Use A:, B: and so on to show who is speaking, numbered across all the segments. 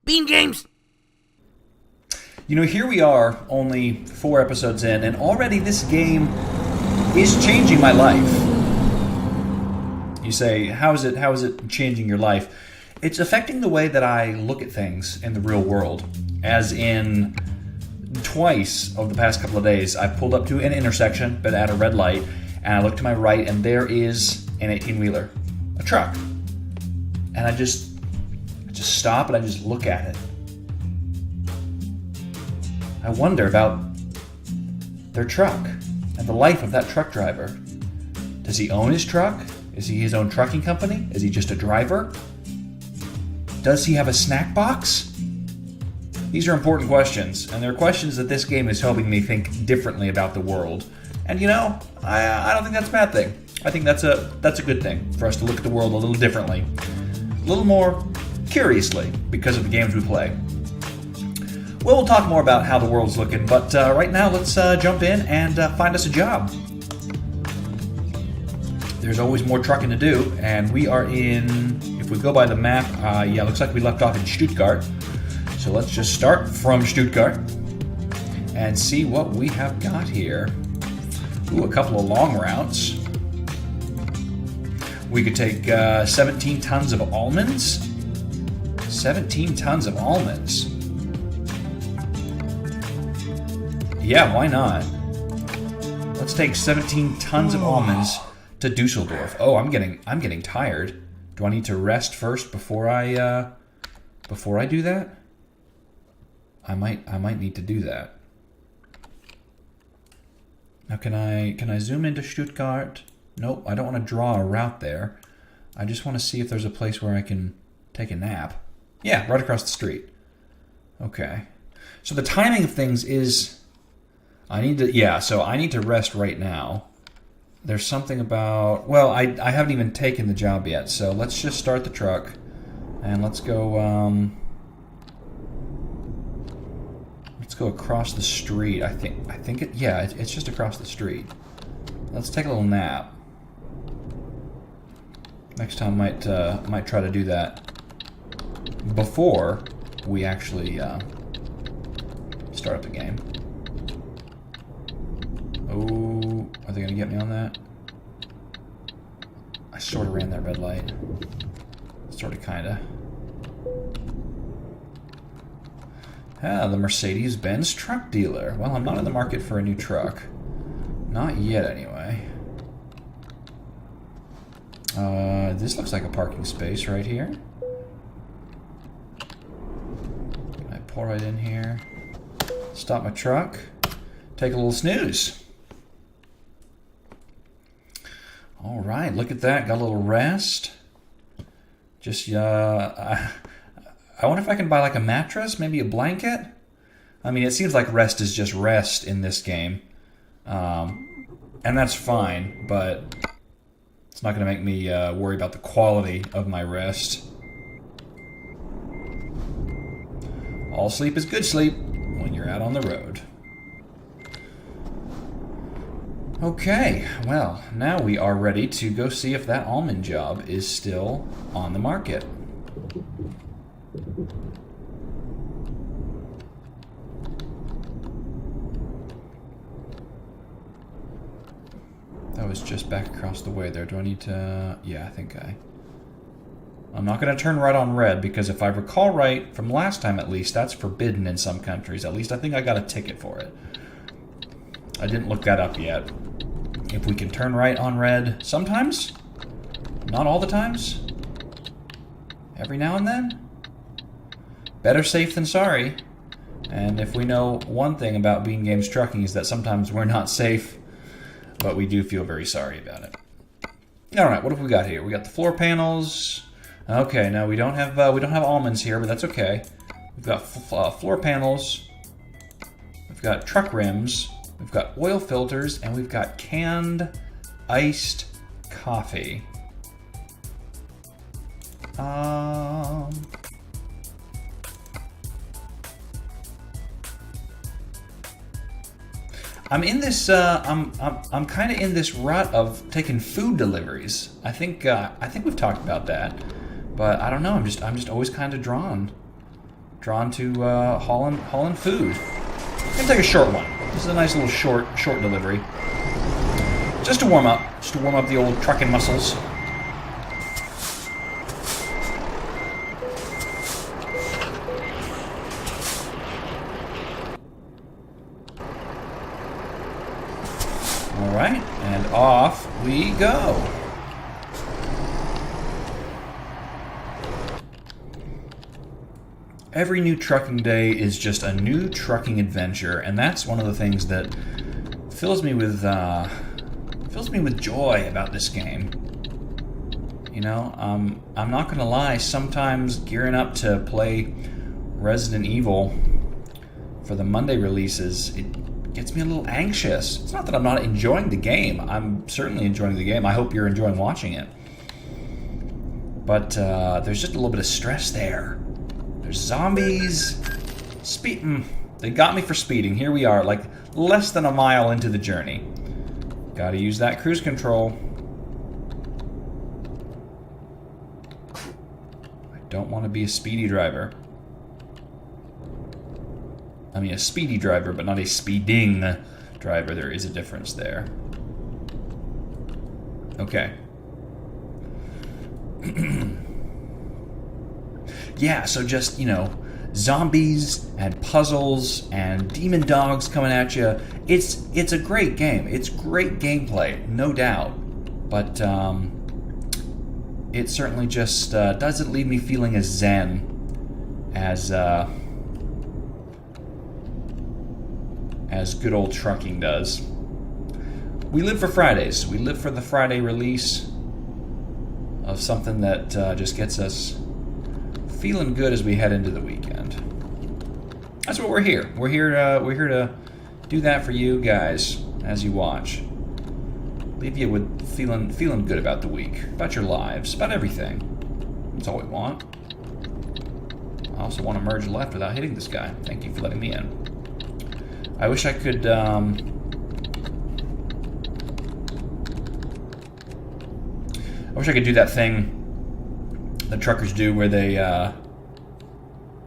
A: Bean Games!
B: You know, here we are, only 4 episodes in, and already this game is changing my life. You say, how is it changing your life? It's affecting the way that I look at things in the real world. As in, twice over the past couple of days, I pulled up to an intersection, but at a red light, and I look to my right, and there is an 18-wheeler, a truck. And I just stop and I just look at it. I wonder about their truck and the life of that truck driver. Does he own his truck? Is he his own trucking company? Is he just a driver? Does he have a snack box? These are important questions, and they're questions that this game is helping me think differently about the world. And you know, I don't think that's a bad thing. I think that's a good thing for us to look at the world a little differently, a little more curiously because of the games we play. We'll talk more about how the world's looking, but right now let's jump in and find us a job. There's always more trucking to do, and we are in, if we go by the map, yeah, looks like we left off in Stuttgart. So let's just start from Stuttgart and see what we have got here. Ooh, a couple of long routes. We could take 17 tons of almonds. 17 tons of almonds. Yeah, why not? Let's take 17 tons of almonds to Dusseldorf. Oh, I'm getting tired. Do I need to rest first before I do that? I might need to do that. Now can I zoom into Stuttgart? Nope, I don't want to draw a route there. I just want to see if there's a place where I can take a nap. Yeah, right across the street. Okay. So the timing of things is I need to rest right now. There's something about, well, I haven't even taken the job yet, so let's just start the truck and let's go across the street. I think it's just across the street. Let's take a little nap. Next time might try to do that before we actually start up the game. Oh, are they gonna get me on that? I sort of ran that red light. Sort of, kinda. Ah, the Mercedes-Benz truck dealer. Well, I'm not in the market for a new truck. Not yet, anyway. This looks like a parking space right here. Can I pull right in here? Stop my truck. Take a little snooze. All right, look at that. Got a little rest. Just, I wonder if I can buy like a mattress, maybe a blanket. I mean, it seems like rest is just rest in this game. And that's fine, but it's not going to make me worry about the quality of my rest. All sleep is good sleep when you're out on the road. Okay, well, now we are ready to go see if that almond job is still on the market. That was just back across the way there. Do I need to... Yeah, I think I'm not going to turn right on red, because if I recall right, from last time at least, that's forbidden in some countries. At least I think I got a ticket for it. I didn't look that up yet. If we can turn right on red sometimes, not all the times, every now and then, better safe than sorry. And if we know one thing about Bean Games trucking is that sometimes we're not safe, but we do feel very sorry about it. All right, what have we got here? We got the floor panels. Okay, now we don't have almonds here, but that's okay. We've got floor panels. We've got truck rims. We've got oil filters, and we've got canned iced coffee. I'm in this. I'm kind of in this rut of taking food deliveries. I think we've talked about that, but I don't know. I'm just always kind of drawn drawn to hauling food. I'm gonna take a short one. This is a nice little short delivery. Just to warm up the old trucking muscles. All right, and off we go. Every new trucking day is just a new trucking adventure, and that's one of the things that fills me with joy about this game. You know, I'm not gonna lie. Sometimes gearing up to play Resident Evil for the Monday releases, it gets me a little anxious. It's not that I'm not enjoying the game. I'm certainly enjoying the game. I hope you're enjoying watching it. But there's just a little bit of stress there. There's zombies. They got me for speeding. Here we are, like less than a mile into the journey. Gotta use that cruise control. I don't want to be a speedy driver. I mean, a speedy driver, but not a speeding driver. There is a difference there. Okay. Yeah, so just, you know, zombies and puzzles and demon dogs coming at you. It's a great game. It's great gameplay, no doubt. But it certainly just doesn't leave me feeling as zen as good old trucking does. We live for Fridays. We live for the Friday release of something that just gets us feeling good as we head into the weekend. That's what we're here. We're here to do that for you guys as you watch. Leave you with feeling good about the week, about your lives, about everything. That's all we want. I also want to merge left without hitting this guy. Thank you for letting me in. I wish I could. I wish I could do that thing the truckers do where they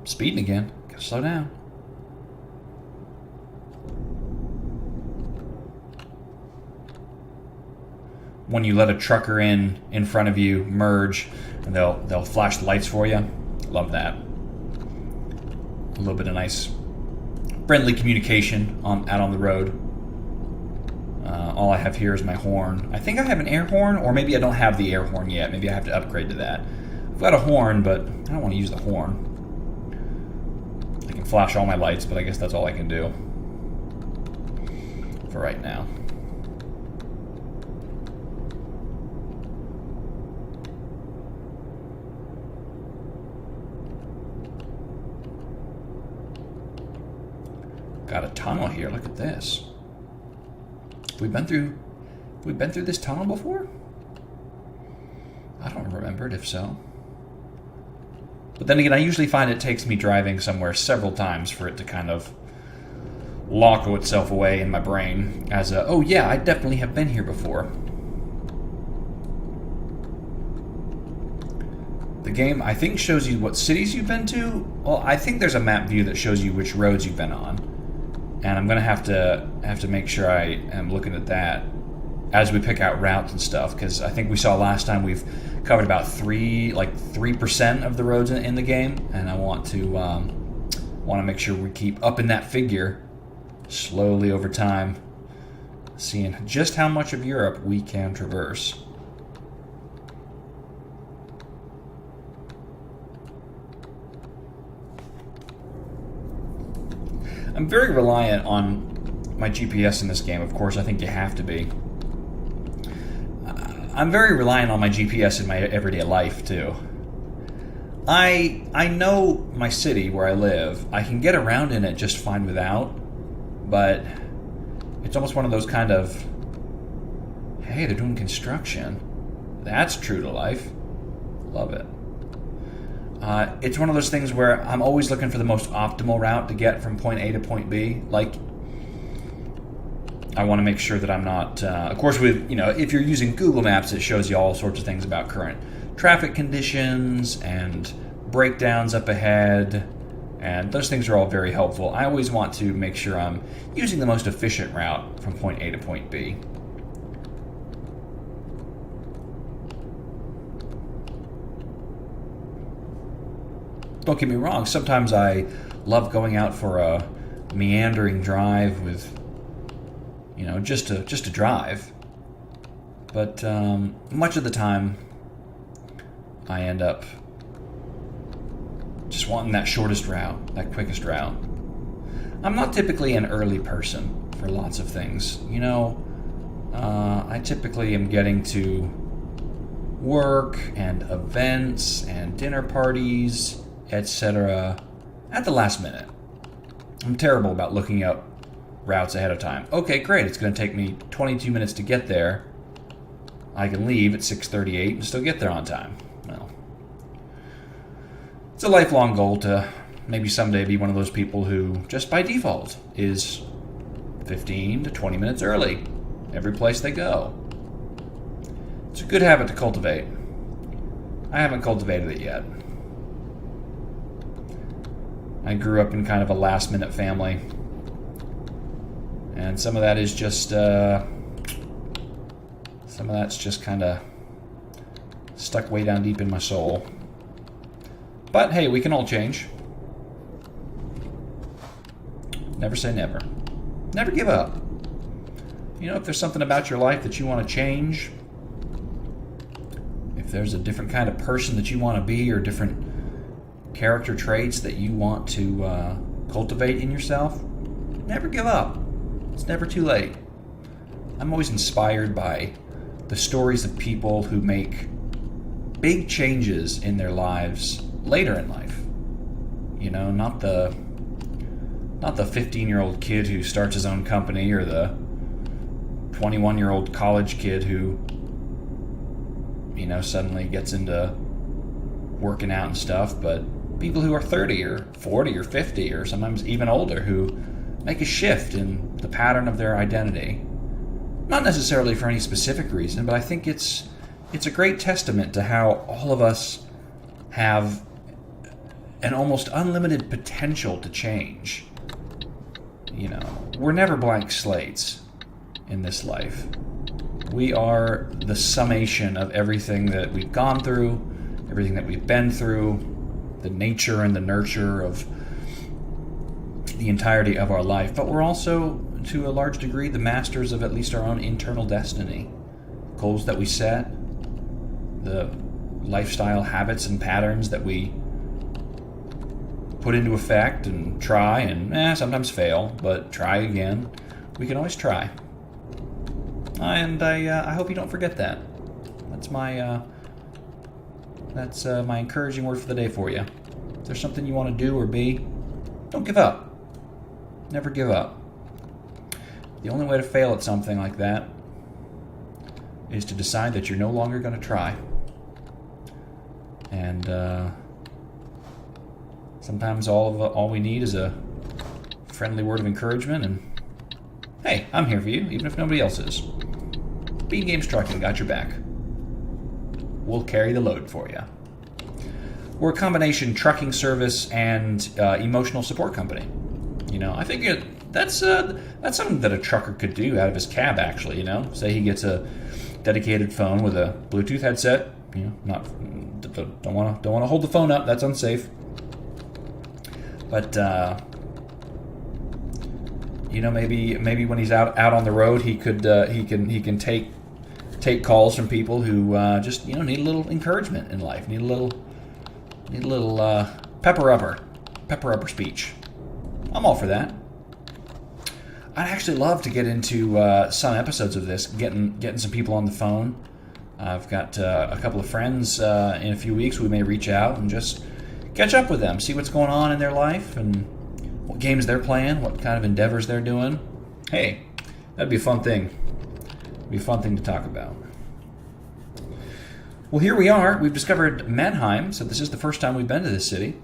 B: speeding again. Gotta slow down. When you let a trucker in front of you merge, and they'll flash lights for you. Love that. A little bit of nice friendly communication out on the road. All I have here is my horn. I think I have an air horn, or maybe I don't have the air horn yet. Maybe I have to upgrade to that. I've got a horn, but I don't want to use the horn. I can flash all my lights, but I guess that's all I can do for right now. Got a tunnel here. Look at this. Have we been through this tunnel before? I don't remember it, if so. But then again, I usually find it takes me driving somewhere several times for it to kind of lock itself away in my brain as a, oh yeah, I definitely have been here before. The game, I think, shows you what cities you've been to. Well, I think there's a map view that shows you which roads you've been on. And I'm gonna have to make sure I am looking at that as we pick out routes and stuff, because I think we saw last time we've covered about 3% of the roads in the game, and I want to make sure we keep up in that figure slowly over time, seeing just how much of Europe we can traverse. I'm very reliant on my GPS in this game, of course. I think you have to be. I'm very reliant on my GPS in my everyday life, too. I know my city where I live. I can get around in it just fine without, but it's almost one of those kind of, hey, they're doing construction. That's true to life. Love it. It's one of those things where I'm always looking for the most optimal route to get from point A to point B. Like, I want to make sure that I'm not, of course, with, if you're using Google Maps, it shows you all sorts of things about current traffic conditions and breakdowns up ahead, And those things are all very helpful. I always want to make sure I'm using the most efficient route from point A to point B. Don't get me wrong, sometimes I love going out for a meandering drive with, just to drive. But much of the time, I end up just wanting that shortest route, that quickest route. I'm not typically an early person for lots of things. I typically am getting to work and events and dinner parties, etc. at the last minute. I'm terrible about looking up routes ahead of time. Okay, great. It's going to take me 22 minutes to get there. I can leave at 6:38 and still get there on time. Well, it's a lifelong goal to maybe someday be one of those people who, just by default, is 15 to 20 minutes early every place they go. It's a good habit to cultivate. I haven't cultivated it yet. I grew up in kind of a last-minute family, and some of that is just, some of that's just kind of stuck way down deep in my soul. But hey, we can all change. Never say never. Never give up. If there's something about your life that you want to change, if there's a different kind of person that you want to be, or different character traits that you want to cultivate in yourself, never give up. It's never too late. I'm always inspired by the stories of people who make big changes in their lives later in life. Not the 15-year-old kid who starts his own company, or the 21-year-old college kid who suddenly gets into working out and stuff, but people who are 30 or 40 or 50 or sometimes even older who make a shift in the pattern of their identity. Not necessarily for any specific reason, but I think it's a great testament to how all of us have an almost unlimited potential to change. We're never blank slates in this life. We are the summation of everything that we've gone through, everything that we've been through, the nature and the nurture of the entirety of our life. But we're also, to a large degree, the masters of at least our own internal destiny. Goals that we set, the lifestyle habits and patterns that we put into effect and try and sometimes fail, but try again. We can always try. And I hope you don't forget that. That's my encouraging word for the day for you. If there's something you want to do or be, don't give up. Never give up. The only way to fail at something like that is to decide that you're no longer going to try. And sometimes all we need is a friendly word of encouragement, and hey, I'm here for you, even if nobody else is. Bean Games Trucking got your back. We'll carry the load for you. We're a combination trucking service and emotional support company. I think that's something that a trucker could do out of his cab, actually. Say he gets a dedicated phone with a Bluetooth headset. Don't want to hold the phone up. That's unsafe. But maybe when he's out on the road, he can take calls from people who just need a little encouragement in life, need a little pepper upper speech. I'm all for that. I'd actually love to get into some episodes of this, getting some people on the phone. I've got a couple of friends in a few weeks. We may reach out and just catch up with them, see what's going on in their life and what games they're playing, what kind of endeavors they're doing. Hey, that'd be a fun thing. It'd be a fun thing to talk about. Well, here we are. We've discovered Mannheim, so this is the first time we've been to this city.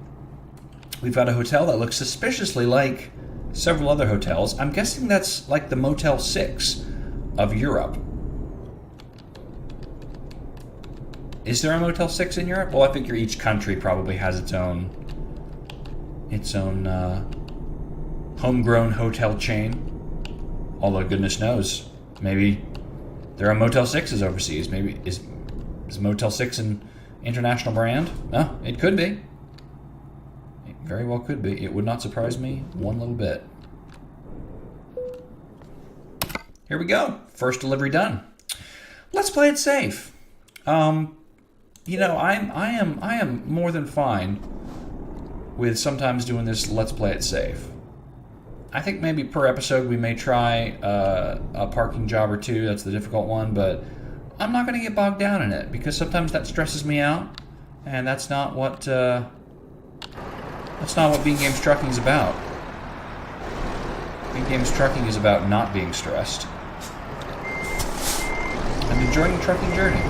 B: We've got a hotel that looks suspiciously like several other hotels. I'm guessing that's like the Motel 6 of Europe. Is there a Motel 6 in Europe? Well, I figure each country probably has its own its own homegrown hotel chain. Although goodness knows, maybe there are Motel 6s overseas. Maybe is Motel 6 an international brand? No, it could be. It very well could be. It would not surprise me one little bit. Here we go. First delivery done. Let's play it safe. You know, I am more than fine with sometimes doing this let's play it safe. I think maybe per episode we may try a parking job or two. That's the difficult one, but I'm not going to get bogged down in it because sometimes that stresses me out, and that's not what Bean Games Trucking is about. Bean Games Trucking is about not being stressed and enjoying the trucking journey.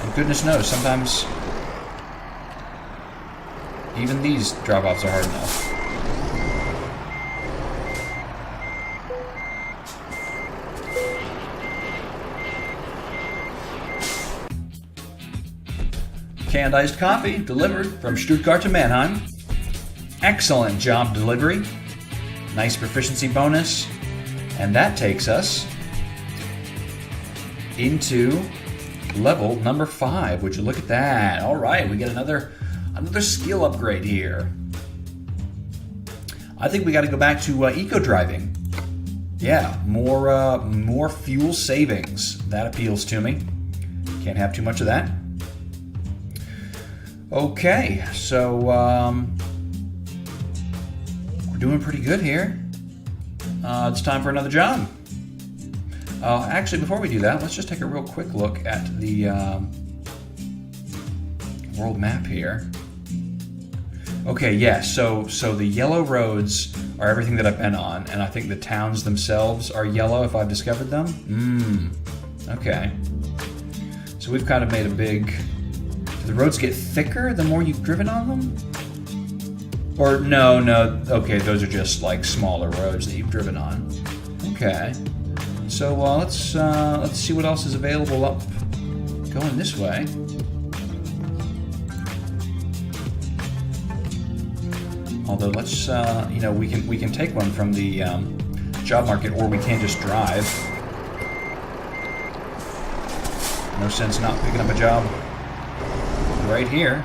B: And goodness knows, sometimes even these drop-offs are hard enough. Canned iced coffee delivered from Stuttgart to Mannheim. Excellent job delivery. Nice proficiency bonus. And that takes us into level number 5. Would you look at that? All right, we get another skill upgrade here. I think we got to go back to eco driving. Yeah, more fuel savings. That appeals to me. Can't have too much of that. Okay, so we're doing pretty good here. It's time for another job. Actually, before we do that, let's just take a real quick look at the world map here. Okay, yeah, so the yellow roads are everything that I've been on, and I think the towns themselves are yellow if I've discovered them. Okay. So we've kind of made a big... Do the roads get thicker the more you've driven on them? Or no, okay, those are just like smaller roads that you've driven on. Okay. So let's see what else is available up going this way. Although let's, we can take one from the job market, or we can just drive. No sense not picking up a job right here.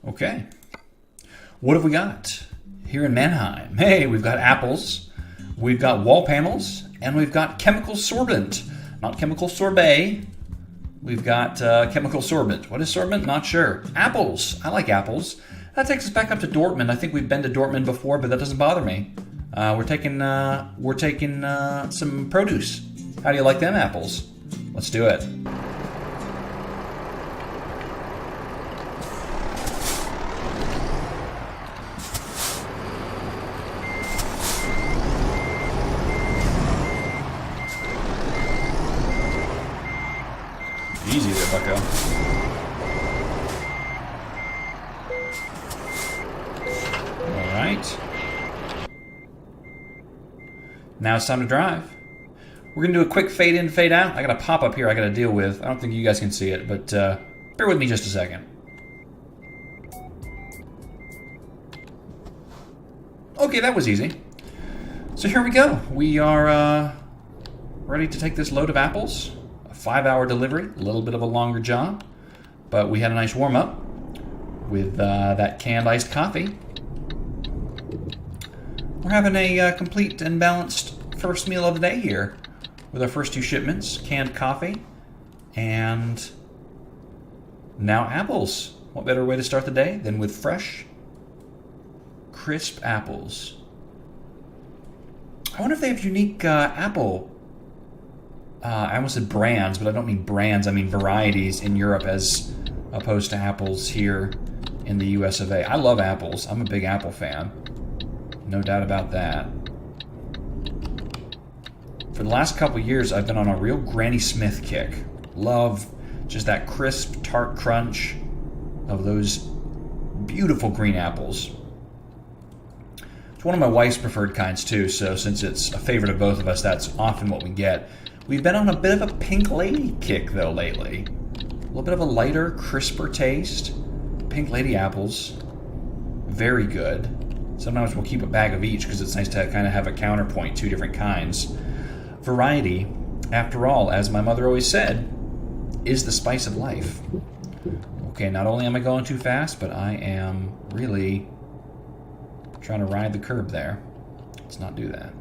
B: Okay. What have we got here in Mannheim? Hey, we've got apples, we've got wall panels, and we've got chemical sorbent. Not chemical sorbet. We've got chemical sorbent. What is sorbent? Not sure. Apples. I like apples. That takes us back up to Dortmund. I think we've been to Dortmund before, but that doesn't bother me. We're taking some produce. How do you like them apples? Let's do it. Easy there, bucko. Alright. Now it's time to drive. We're going to do a quick fade in, fade out. I got a pop-up here I got to deal with. I don't think you guys can see it, but bear with me just a second. Okay, that was easy. So here we go. We are ready to take this load of apples. 5-hour delivery, a little bit of a longer job, but we had a nice warm-up with that canned iced coffee. We're having a complete and balanced first meal of the day here with our first 2 shipments, canned coffee, and now apples. What better way to start the day than with fresh, crisp apples? I wonder if they have unique apple I almost said brands, but I don't mean brands, I mean varieties in Europe as opposed to apples here in the US of A. I love apples. I'm a big apple fan. No doubt about that. For the last couple years, I've been on a real Granny Smith kick. Love just that crisp, tart crunch of those beautiful green apples. It's one of my wife's preferred kinds too, so since it's a favorite of both of us, that's often what we get. We've been on a bit of a Pink Lady kick though lately. A little bit of a lighter, crisper taste. Pink Lady apples, very good. Sometimes we'll keep a bag of each because it's nice to kind of have a counterpoint, two different kinds. Variety, after all, as my mother always said, is the spice of life. Okay, not only am I going too fast, but I am really trying to ride the curb there. Let's not do that.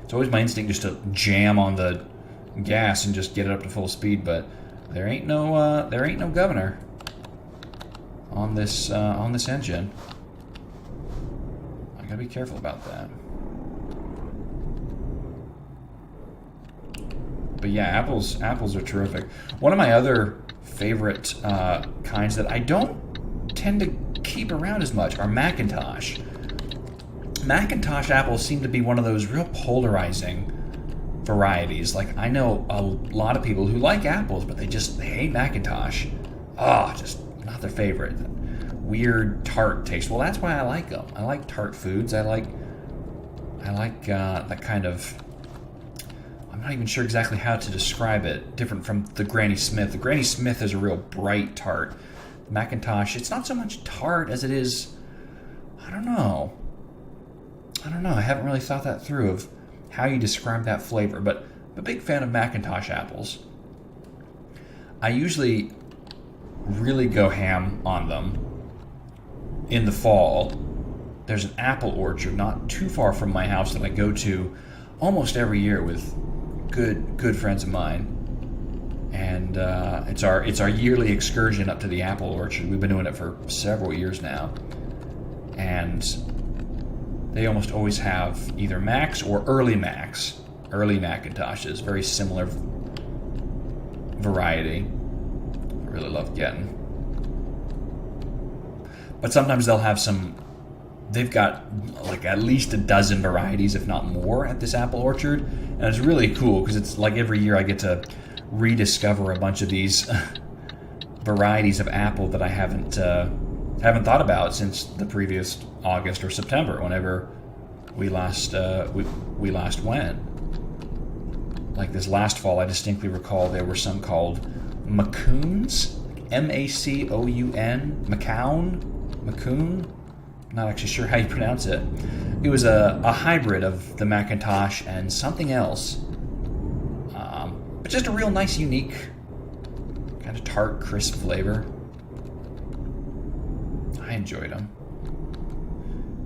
B: It's always my instinct just to jam on the gas and just get it up to full speed, but there ain't no governor on this engine. I gotta be careful about that. But yeah, apples are terrific. One of my other favorite kinds that I don't tend to keep around as much are Macintosh. Macintosh apples seem to be one of those real polarizing varieties. Like, I know a lot of people who like apples, but they hate Macintosh. Just not their favorite. Weird tart taste. Well, that's why I like them. I like tart foods. I like that kind of. I'm not even sure exactly how to describe it. Different from the Granny Smith. The Granny Smith is a real bright tart. The Macintosh, it's not so much tart as it is. I don't know. I haven't really thought that through of how you describe that flavor, but I'm a big fan of Macintosh apples. I usually really go ham on them in the fall. There's an apple orchard not too far from my house that I go to almost every year with good friends of mine. And it's our yearly excursion up to the apple orchard. We've been doing it for several years now. And they almost always have either Macs or early Macs, early Macintoshes, very similar variety. I really love getting. But sometimes they'll have they've got like at least a dozen varieties, if not more, at this apple orchard. And it's really cool because it's like every year I get to rediscover a bunch of these varieties of apple that I haven't thought about since the previous August or September, whenever we last went. Like this last fall, I distinctly recall there were some called Macoons, Macoun, Macoun. I'm not actually sure how you pronounce it. It was a hybrid of the Macintosh and something else, but just a real nice, unique kind of tart, crisp flavor. I enjoyed them.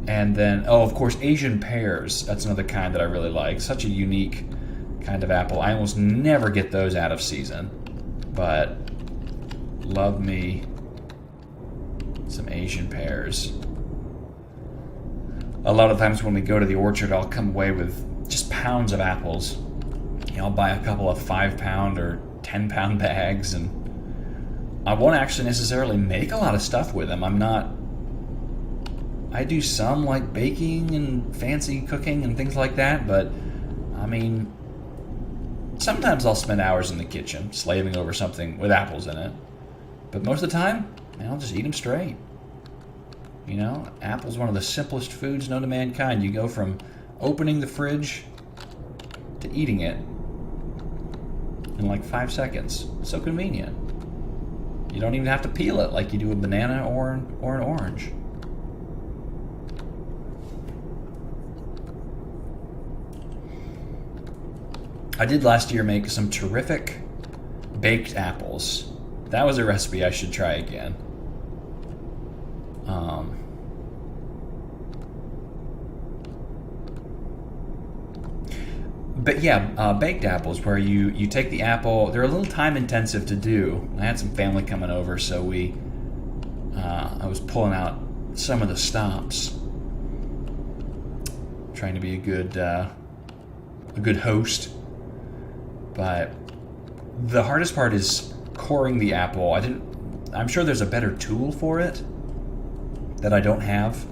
B: And then, of course, Asian pears. That's another kind that I really like. Such a unique kind of apple. I almost never get those out of season, but love me some Asian pears. A lot of times when we go to the orchard, I'll come away with just pounds of apples. I'll buy a couple of 5-pound or 10-pound bags, and I won't actually necessarily make a lot of stuff with them. I do some like baking and fancy cooking and things like that, but I mean, sometimes I'll spend hours in the kitchen slaving over something with apples in it. But most of the time, I'll just eat them straight. Apple's one of the simplest foods known to mankind. You go from opening the fridge to eating it in like 5 seconds. So convenient. You don't even have to peel it like you do a banana or an orange. I did last year make some terrific baked apples. That was a recipe I should try again. But yeah, baked apples, where you take the apple. They're a little time intensive to do. I had some family coming over, so I was pulling out some of the stops, trying to be a good host. But the hardest part is coring the apple. I'm sure there's a better tool for it that I don't have.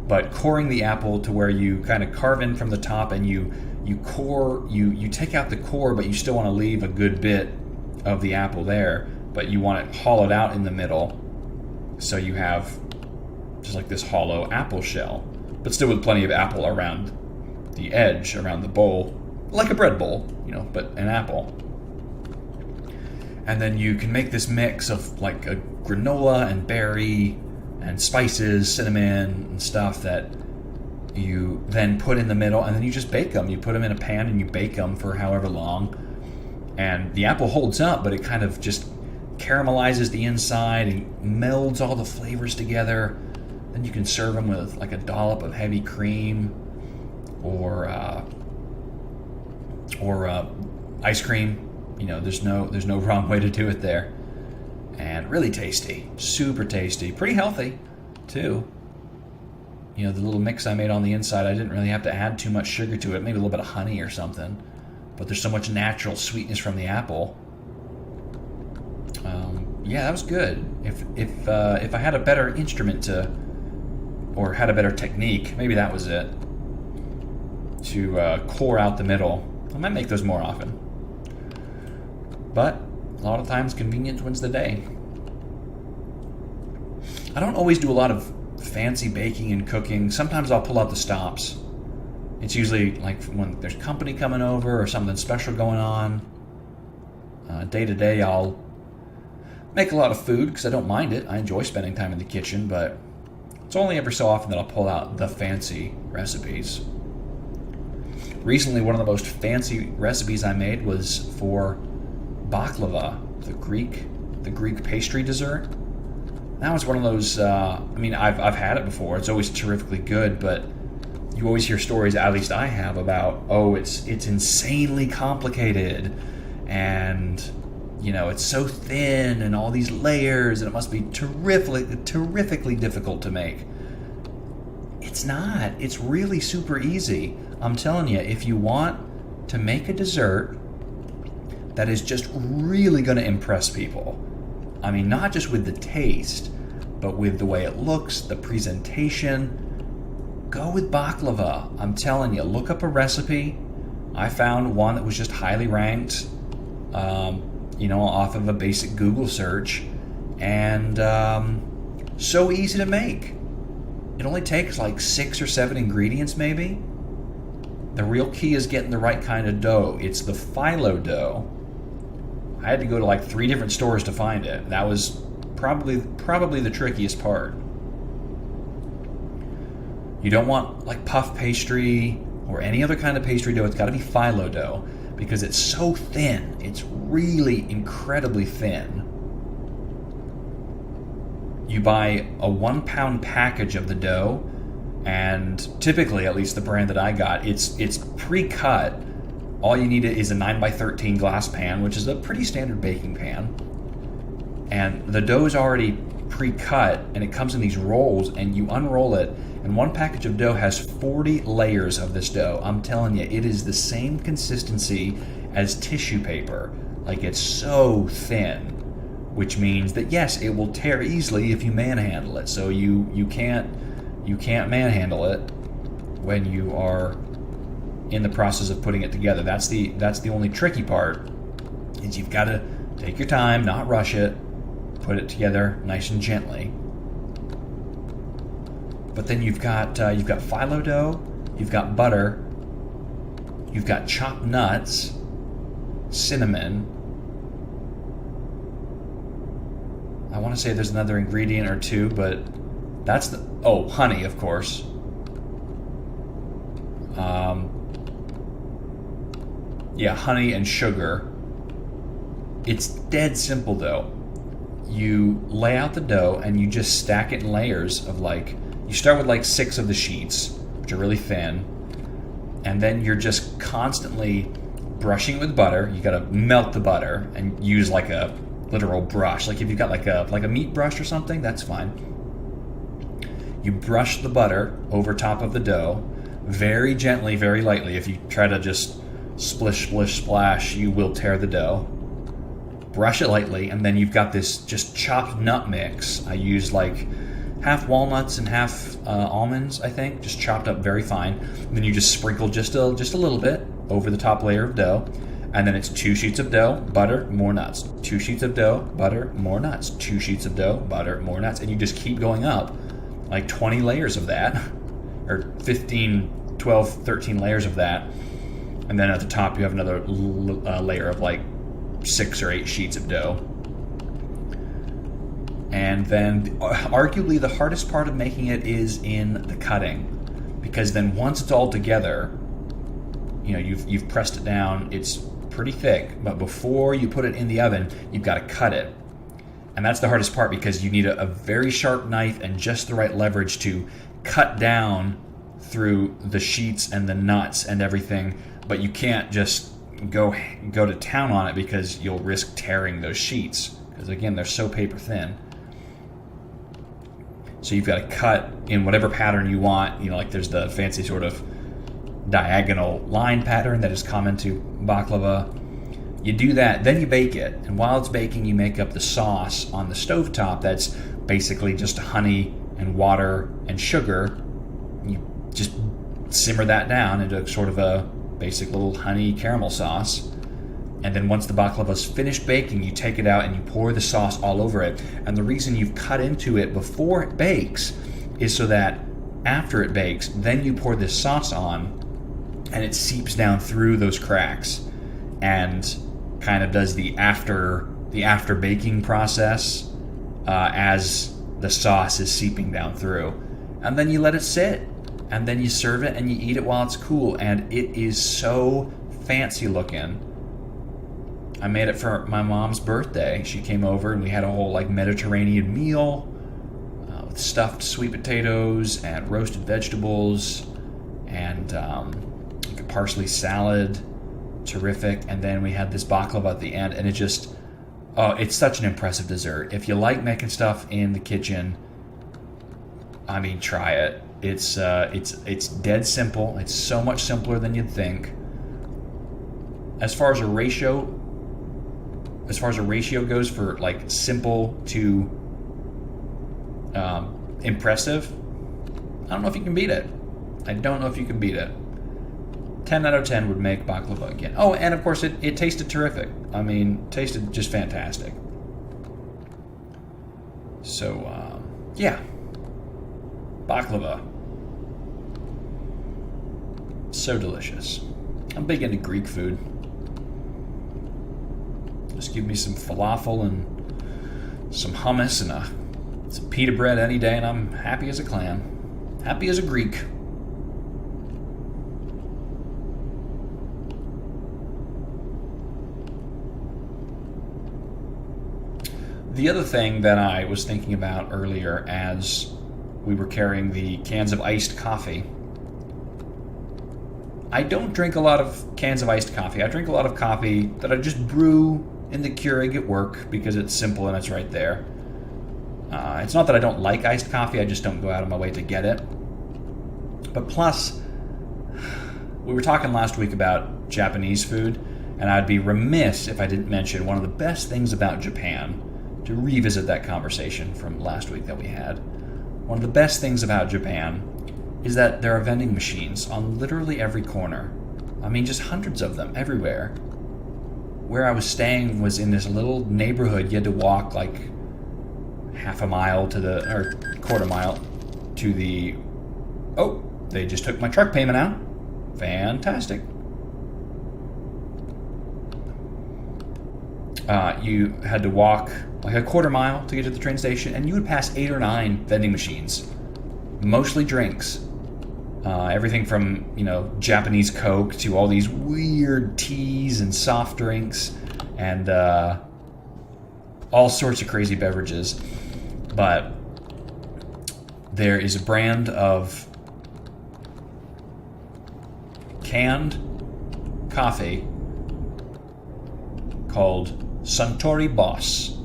B: But coring the apple to where you kind of carve in from the top and you core, you take out the core, but you still want to leave a good bit of the apple there, but you want it hollowed out in the middle, so you have just like this hollow apple shell, but still with plenty of apple around the edge, around the bowl, like a bread bowl, but an apple. And then you can make this mix of like a granola and berry and spices, cinnamon and stuff that you then put in the middle, and then you just bake them. You put them in a pan and you bake them for however long. And the apple holds up, but it kind of just caramelizes the inside and melds all the flavors together. Then you can serve them with like a dollop of heavy cream or ice cream. There's no wrong way to do it there. And really tasty, super tasty, pretty healthy too. The little mix I made on the inside, I didn't really have to add too much sugar to it, maybe a little bit of honey or something. But there's so much natural sweetness from the apple. Yeah, that was good. If I had a better instrument or had a better technique, maybe that was it, to core out the middle, I might make those more often. But a lot of times, convenience wins the day. I don't always do a lot of fancy baking and cooking. Sometimes I'll pull out the stops. It's usually like when there's company coming over or something special going on. Day to day, I'll make a lot of food because I don't mind it. I enjoy spending time in the kitchen, but it's only ever so often that I'll pull out the fancy recipes. Recently, one of the most fancy recipes I made was for baklava, the Greek pastry dessert. That was one of those. I've had it before. It's always terrifically good, but you always hear stories, at least I have, about it's insanely complicated, and it's so thin and all these layers, and it must be terrifically difficult to make. It's not. It's really super easy. I'm telling you, if you want to make a dessert that is just really going to impress people, not just with the taste, but with the way it looks, the presentation, go with baklava. I'm telling you, look up a recipe. I found one that was just highly ranked, off of a basic Google search, and so easy to make. It only takes like 6 or 7 ingredients, maybe. The real key is getting the right kind of dough. It's the phyllo dough. I had to go to like 3 different stores to find it. That was probably the trickiest part. You don't want like puff pastry or any other kind of pastry dough. It's got to be phyllo dough because it's so thin. It's really incredibly thin. You buy a 1 pound package of the dough, and typically, at least the brand that I got, it's pre-cut. All you need is a 9x13 glass pan, which is a pretty standard baking pan. And the dough is already pre-cut, and it comes in these rolls, and you unroll it, and one package of dough has 40 layers of this dough. I'm telling you, it is the same consistency as tissue paper. Like, it's so thin, which means that, yes, it will tear easily if you manhandle it. So you can't manhandle it when you are in the process of putting it together. That's the only tricky part, is you've got to take your time, not rush it, put it together nice and gently. But then you've got phyllo dough, you've got butter, you've got chopped nuts, cinnamon. I want to say there's another ingredient or two, but that's honey, of course. Honey and sugar. It's dead simple though. You lay out the dough and you just stack it in layers of you start with 6 of the sheets, which are really thin, and then you're just constantly brushing with butter. You gotta melt the butter and use like a literal brush. Like if you've got like a meat brush or something, that's fine. You brush the butter over top of the dough, very gently, very lightly. If you try to just splish, splish, splash, you will tear the dough. Brush it lightly, and then you've got this just chopped nut mix. I use half walnuts and half almonds, I think, just chopped up very fine. And then you just sprinkle just a little bit over the top layer of dough. And then it's 2 sheets of dough, butter, more nuts. 2 sheets of dough, butter, more nuts. 2 sheets of dough, butter, more nuts. And you just keep going up like 20 layers of that, or 15, 12, 13 layers of that. And then at the top you have another layer of like 6 or 8 sheets of dough. And then arguably the hardest part of making it is in the cutting, because then once it's all together, you've pressed it down, it's pretty thick, but before you put it in the oven, you've got to cut it. And that's the hardest part, because you need a very sharp knife and just the right leverage to cut down through the sheets and the nuts and everything, but you can't just go to town on it, because you'll risk tearing those sheets, because again, they're so paper thin. So you've got to cut in whatever pattern you want. Like there's the fancy sort of diagonal line pattern that is common to baklava. You do that, then you bake it. And while it's baking, you make up the sauce on the stovetop. That's basically just honey and water and sugar. You just simmer that down into sort of a basic little honey caramel sauce. And then once the baklava's finished baking, you take it out and you pour the sauce all over it. And the reason you've cut into it before it bakes is so that after it bakes, then you pour this sauce on and it seeps down through those cracks and kind of does the after baking process as the sauce is seeping down through. And then you let it sit, and then you serve it and you eat it while it's cool, and it is so fancy looking. I made it for my mom's birthday. She came over and we had a whole like Mediterranean meal with stuffed sweet potatoes and roasted vegetables and like a parsley salad. Terrific. And then we had this baklava at the end, and it's such an impressive dessert. If you like making stuff in the kitchen, I mean, try it. It's dead simple. It's so much simpler than you'd think. As far as a ratio goes for like simple to impressive, I don't know if you can beat it. 10 out of 10 would make baklava again. Oh, and of course it tasted terrific. I mean, tasted just fantastic. So, yeah. Baklava. So delicious. I'm big into Greek food. Just give me some falafel and some hummus and some pita bread any day, and I'm happy as a clam. Happy as a Greek. The other thing that I was thinking about earlier as we were carrying the cans of iced coffee, I don't drink a lot of cans of iced coffee. I drink a lot of coffee that I just brew in the Keurig at work because it's simple and it's right there. It's not that I don't like iced coffee, I just don't go out of my way to get it. But plus, we were talking last week about Japanese food, and I'd be remiss if I didn't mention one of the best things about Japan, to revisit that conversation from last week that we had. One of the best things about Japan is that there are vending machines on literally every corner. I mean, just hundreds of them everywhere. Where I was staying was in this little neighborhood. You had to walk like half a mile or quarter mile to the... Oh, they just took my truck payment out. Fantastic. You had to walk like a quarter mile to get to the train station, and you would pass 8 or 9 vending machines, mostly drinks. Everything from, Japanese Coke to all these weird teas and soft drinks and all sorts of crazy beverages. But there is a brand of canned coffee called Suntory Boss.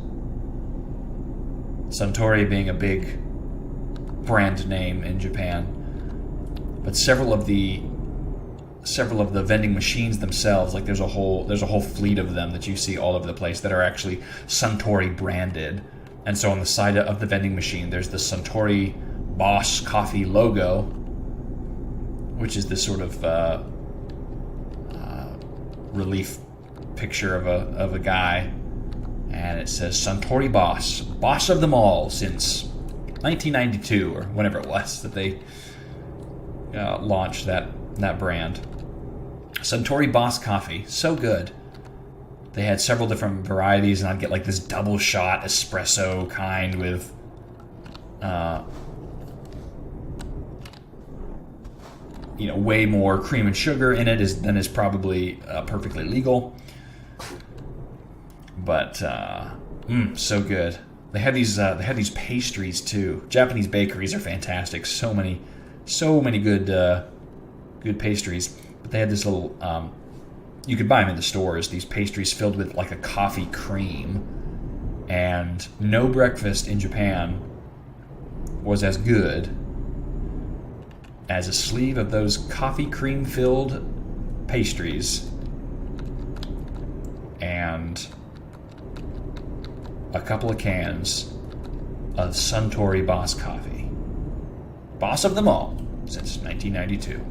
B: Suntory being a big brand name in Japan. But several of the vending machines themselves, like there's a whole fleet of them that you see all over the place that are actually Suntory branded. And so on the side of the vending machine, there's the Suntory Boss coffee logo, which is this sort of relief picture of a guy, and it says Suntory Boss of them all since 1992 or whenever it was that they launched that brand. Suntory Boss Coffee, so good. They had several different varieties, and I'd get like this double shot espresso kind with way more cream and sugar in it than is probably perfectly legal. But so good. They had these pastries too. Japanese bakeries are fantastic. So many good pastries. But they had this little you could buy them in the stores. These pastries filled with like a coffee cream, and no breakfast in Japan was as good as a sleeve of those coffee cream filled pastries and a couple of cans of Suntory Boss coffee. Boss of them all since 1992.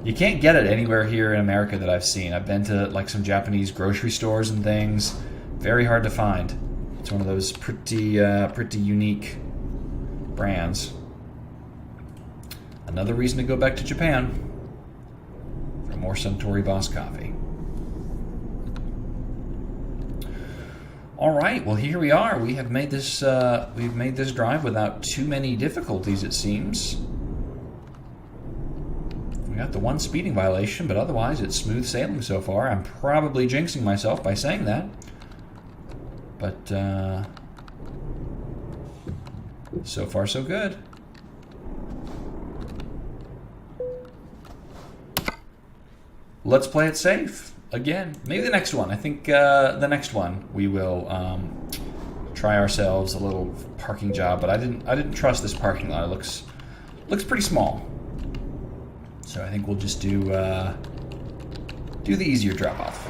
B: You can't get it anywhere here in America that I've seen. I've been to like some Japanese grocery stores and things. Very hard to find. It's one of those pretty unique brands. Another reason to go back to Japan for more Suntory Boss coffee. All right, well here we are. We have made this. We've made this drive without too many difficulties, it seems. We got the one speeding violation, but otherwise it's smooth sailing so far. I'm probably jinxing myself by saying that, but so far so good. Let's play it safe again. Maybe the next one. I think the next one we will try ourselves a little parking job, but I didn't trust this parking lot. It looks pretty small. So I think we'll just do the easier drop off.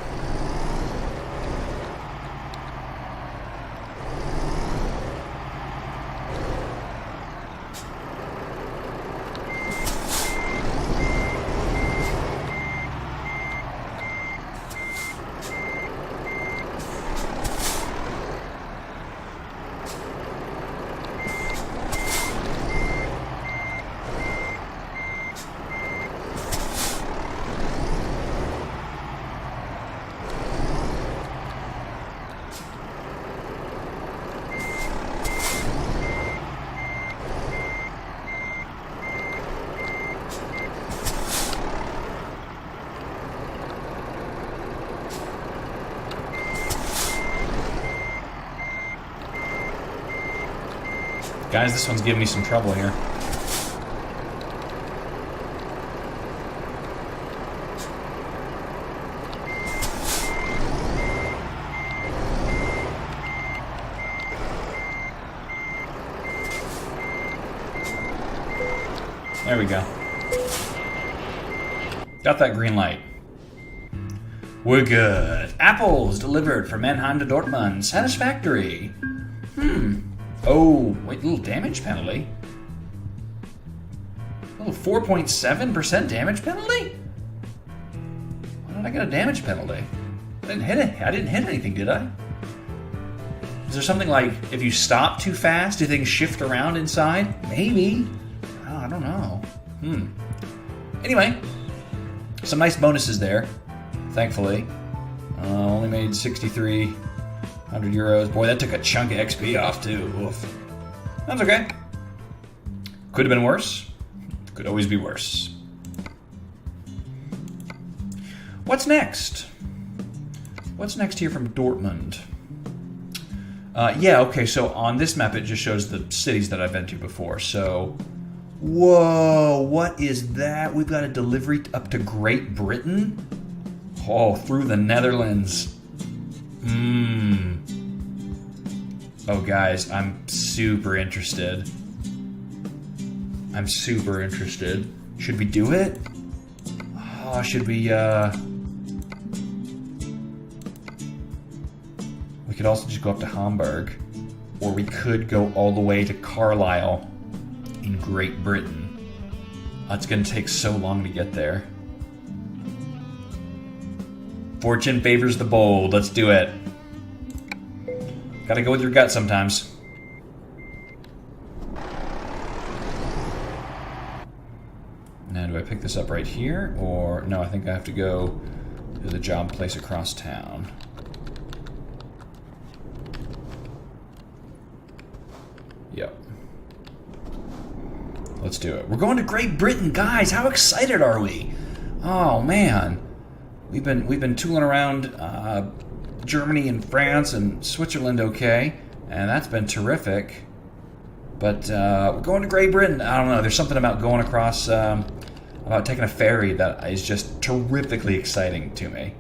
B: Guys, this one's giving me some trouble here. There we go. Got that green light. We're good. Apples delivered from Mannheim to Dortmund. Satisfactory. Oh, wait, little damage penalty? A little 4.7% damage penalty? Why did I get a damage penalty? I didn't hit it. I didn't hit anything, did I? Is there something like, if you stop too fast, do things shift around inside? Maybe. Oh, I don't know. Anyway, some nice bonuses there, thankfully. Only made 6,300 euros. Boy, that took a chunk of XP off, too. Oof. That's okay. Could have been worse. Could always be worse. What's next? What's next here from Dortmund? Yeah, okay, so on this map it just shows the cities that I've been to before. So, whoa, what is that? We've got a delivery up to Great Britain? Oh, through the Netherlands. Oh, guys, I'm super interested. I'm super interested. Should we do it? Oh, should we, We could also just go up to Hamburg. Or we could go all the way to Carlisle in Great Britain. It's gonna take so long to get there. Fortune favors the bold. Let's do it. Gotta go with your gut sometimes. this up right here, or no, I think I have to go to the job place across town. Yep. Let's do it. We're going to Great Britain, guys. How excited are we? Oh man, we've been tooling around Germany and France and Switzerland, okay, and that's been terrific. But we're going to Great Britain. I don't know. There's something about going across, about taking a ferry that is just terrifically exciting to me.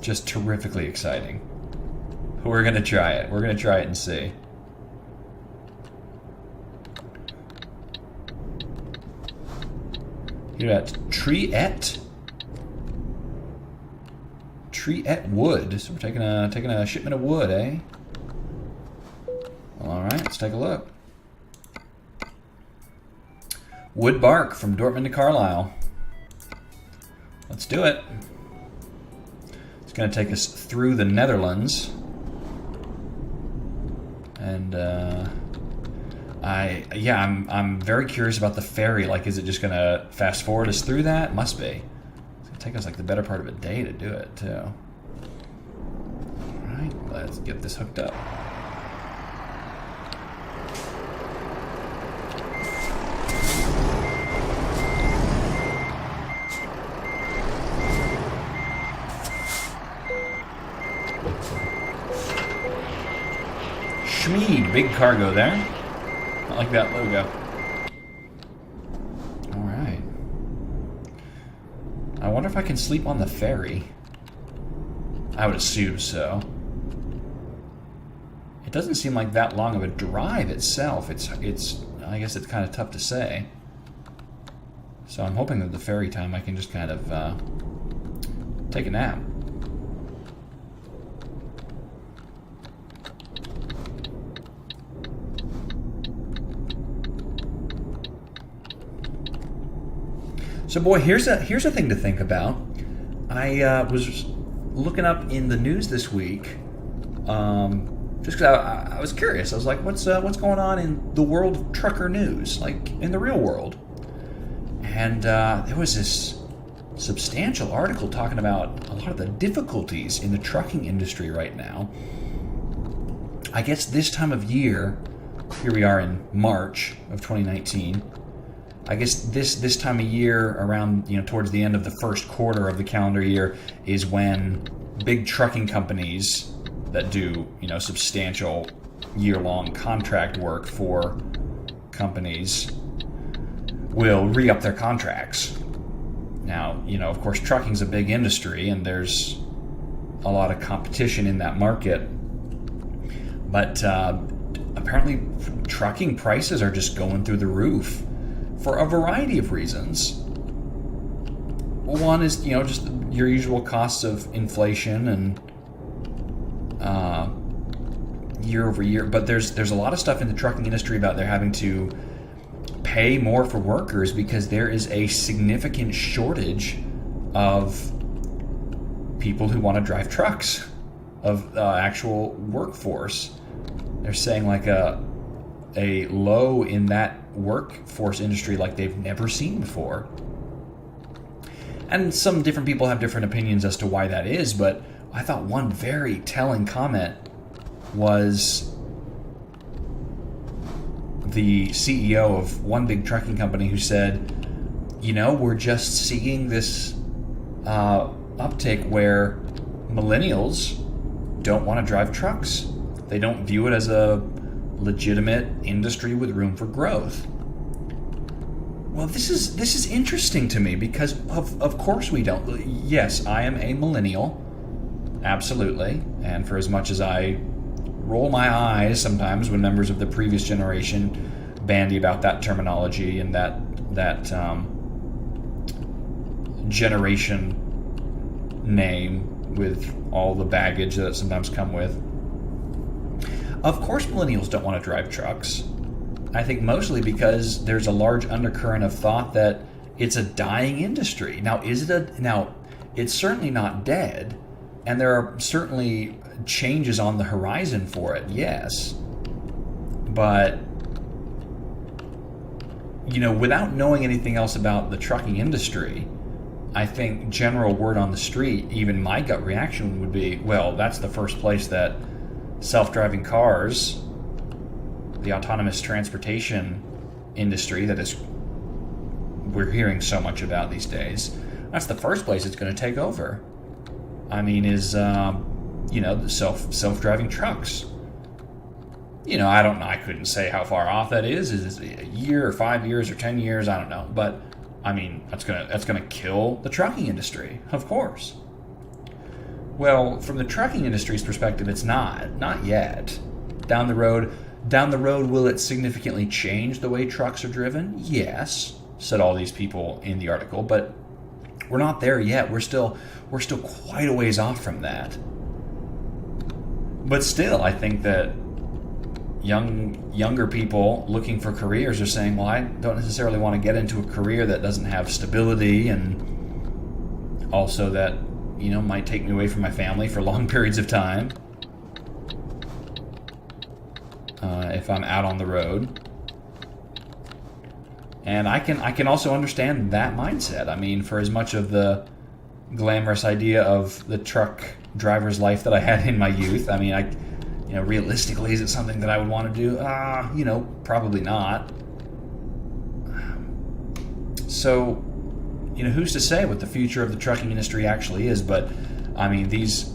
B: Just terrifically exciting. We're gonna try it. We're gonna try it and see. You're at Triet Wood. So we're taking a shipment of wood, eh? All right, let's take a look. Wood bark from Dortmund to Carlisle. Let's do it. It's going to take us through the Netherlands, and I'm very curious about the ferry. Like, is it just going to fast forward us through that? Must be. It's going to take us like the better part of a day to do it too. All right, let's get this hooked up. Schmied, big cargo there. I like that logo. Alright. I wonder if I can sleep on the ferry. I would assume so. It doesn't seem like that long of a drive itself. It's I guess it's kind of tough to say. So I'm hoping that the ferry time I can just kind of take a nap. So, boy, here's a thing to think about. I was looking up in the news this week, just because I was curious. I was like, what's going on in the world of trucker news, like in the real world? And there was this substantial article talking about a lot of the difficulties in the trucking industry right now. I guess this time of year, here we are in March of 2019. I guess this time of year, around towards the end of the first quarter of the calendar year, is when big trucking companies that do substantial year-long contract work for companies will re-up their contracts. Now, of course, trucking's a big industry, and there's a lot of competition in that market. But apparently, trucking prices are just going through the roof, for a variety of reasons. One is, just your usual costs of inflation and year over year. But there's a lot of stuff in the trucking industry about they're having to pay more for workers because there is a significant shortage of people who want to drive trucks, of actual workforce. They're saying like a low in that workforce industry like they've never seen before. And some different people have different opinions as to why that is, but I thought one very telling comment was the CEO of one big trucking company who said, we're just seeing this uptick where millennials don't want to drive trucks. They don't view it as a legitimate industry with room for growth. Well, this is interesting to me because of course we don't. Yes, I am a millennial, absolutely, and for as much as I roll my eyes sometimes when members of the previous generation bandy about that terminology and that generation name with all the baggage that it sometimes come with. Of course millennials don't want to drive trucks. I think mostly because there's a large undercurrent of thought that it's a dying industry. Now, it's certainly not dead, and there are certainly changes on the horizon for it, yes. But, without knowing anything else about the trucking industry, I think general word on the street, even my gut reaction would be, well, that's the first place that self-driving cars, the autonomous transportation industry that is we're hearing so much about these days, that's the first place it's going to take over. I mean, is the self-driving trucks. I don't know. I couldn't say how far off that is. Is it a year or 5 years or 10 years? I don't know. But I mean, that's gonna kill the trucking industry, of course. Well, from the trucking industry's perspective, it's not yet. Down the road, will it significantly change the way trucks are driven? Yes, said all these people in the article, but we're not there yet. We're still quite a ways off from that. But still, I think that younger people looking for careers are saying, well, I don't necessarily want to get into a career that doesn't have stability, and also that might take me away from my family for long periods of time if I'm out on the road. And I can also understand that mindset. I mean, for as much of the glamorous idea of the truck driver's life that I had in my youth, I mean, realistically, is it something that I would want to do? Probably not. So, who's to say what the future of the trucking industry actually is? But I mean, it's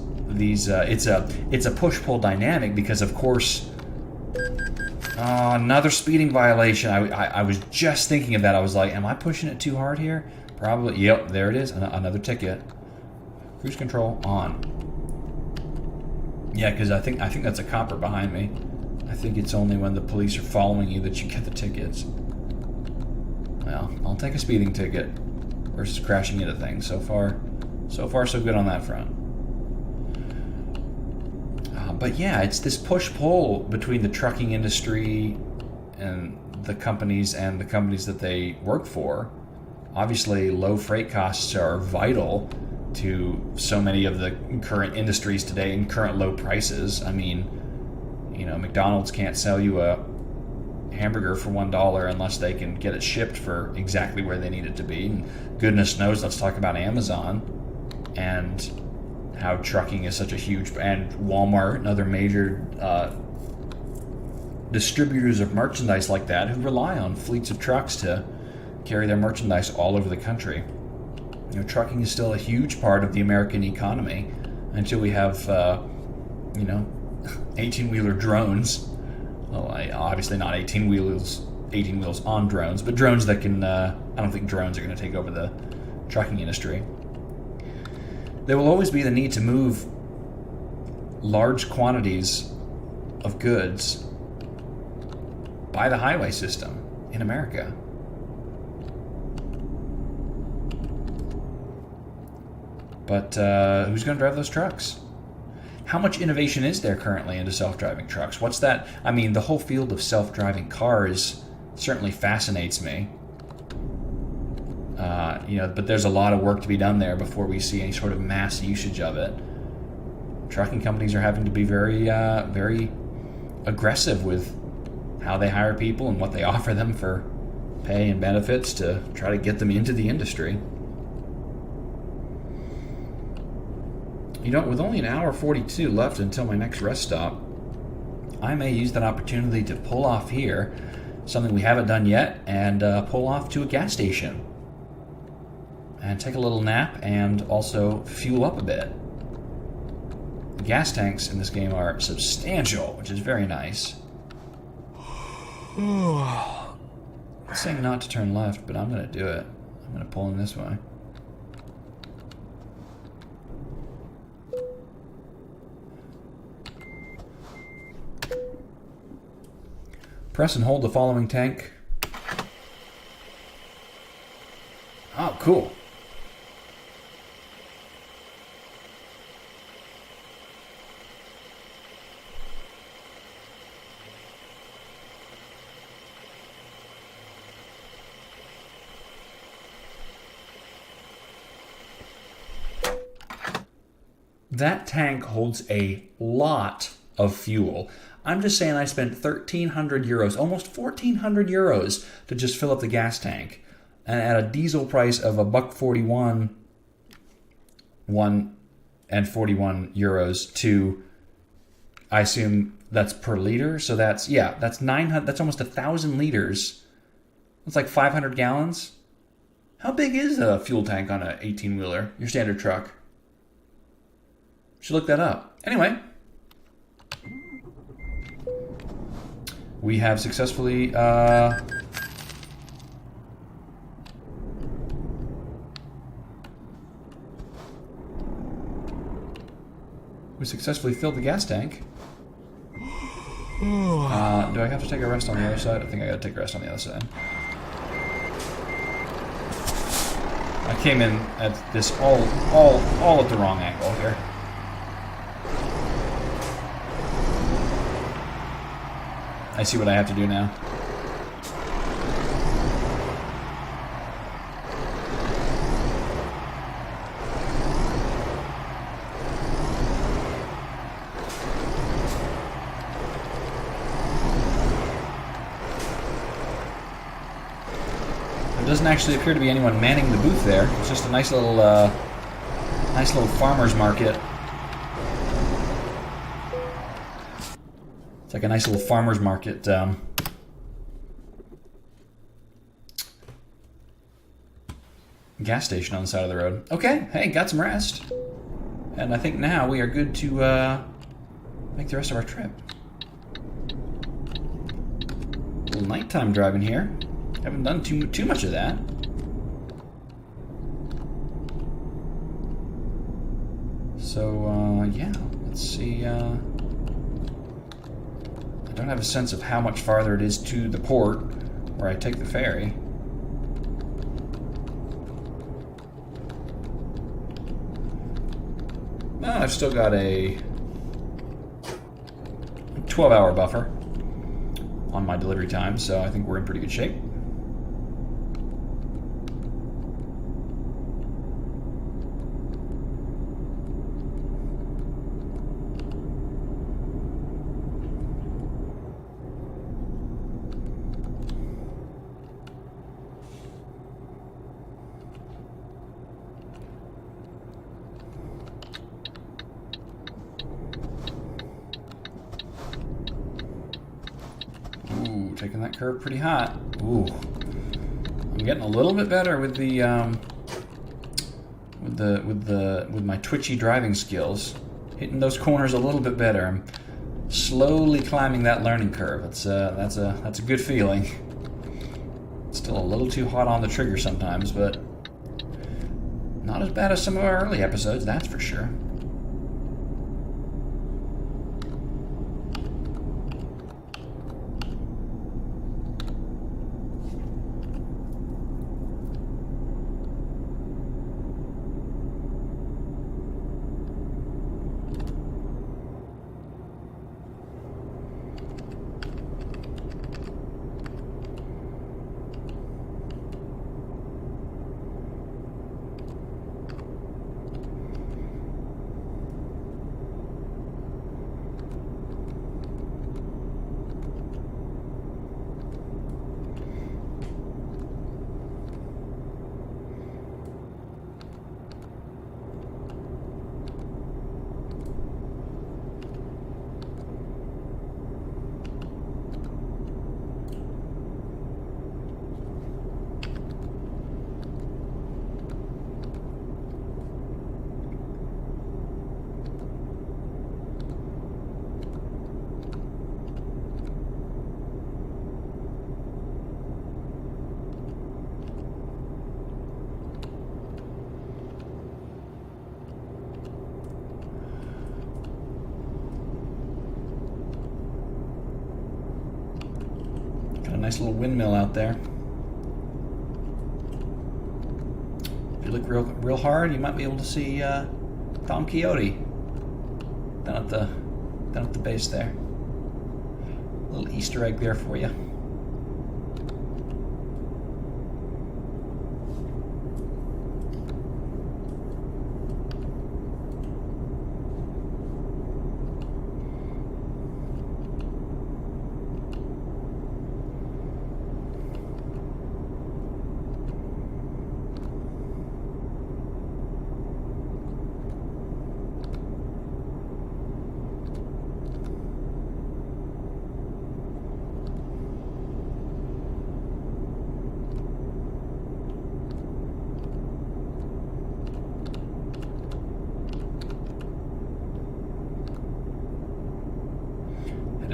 B: a push-pull dynamic because, of course, another speeding violation. I was just thinking of that. I was like, am I pushing it too hard here? Probably. Yep, there it is. Another ticket. Cruise control on. Yeah, because I think that's a copper behind me. I think it's only when the police are following you that you get the tickets. Well, I'll take a speeding ticket versus crashing into things. So far, so good on that front. But yeah, it's this push-pull between the trucking industry and the companies that they work for. Obviously, low freight costs are vital to so many of the current industries today and current low prices. I mean, McDonald's can't sell you a hamburger for $1 unless they can get it shipped for exactly where they need it to be. And goodness knows, let's talk about Amazon and how trucking is such a huge, and Walmart and other major distributors of merchandise like that who rely on fleets of trucks to carry their merchandise all over the country. Trucking is still a huge part of the American economy until we have, 18-wheeler drones. Well, obviously not 18 wheels on drones, but drones that can, I don't think drones are going to take over the trucking industry. There will always be the need to move large quantities of goods by the highway system in America. But who's going to drive those trucks? How much innovation is there currently into self-driving trucks? What's that? I mean, the whole field of self-driving cars certainly fascinates me. But there's a lot of work to be done there before we see any sort of mass usage of it. Trucking companies are having to be very, very aggressive with how they hire people and what they offer them for pay and benefits to try to get them into the industry. With only an hour 42 left until my next rest stop, I may use that opportunity to pull off here, something we haven't done yet, and pull off to a gas station and take a little nap and also fuel up a bit. The gas tanks in this game are substantial, which is very nice. It's saying not to turn left, but I'm going to do it. I'm going to pull in this way. Press and hold the following tank. Oh, cool. That tank holds a lot of fuel. I'm just saying I spent 1,300 euros, almost 1,400 euros to just fill up the gas tank. And at a diesel price of $1.41, 1.41 euros to, I assume that's per liter. So that's 900, that's almost 1,000 liters. That's like 500 gallons. How big is a fuel tank on an 18-wheeler, your standard truck? Should look that up. Anyway, we have successfully filled the gas tank. Do I have to take a rest on the other side? I think I gotta take a rest on the other side. I came in at this all at the wrong angle here. I see what I have to do now. There doesn't actually appear to be anyone manning the booth there. It's just a nice little farmer's market. It's like a nice little farmer's market. Gas station on the side of the road. Okay, hey, got some rest. And I think now we are good to make the rest of our trip. A little nighttime driving here. Haven't done too much of that. So, yeah, let's see. I don't have a sense of how much farther it is to the port where I take the ferry. Well, I've still got a 12-hour buffer on my delivery time, so I think we're in pretty good shape. Taking that curve pretty hot. Ooh, I'm getting a little bit better with the with my twitchy driving skills. Hitting those corners a little bit better. I'm slowly climbing that learning curve. That's a good feeling. Still a little too hot on the trigger sometimes, but not as bad as some of our early episodes. That's for sure. Nice little windmill out there. If you look real hard, you might be able to see Don Quixote down at the base there. A little Easter egg there for you.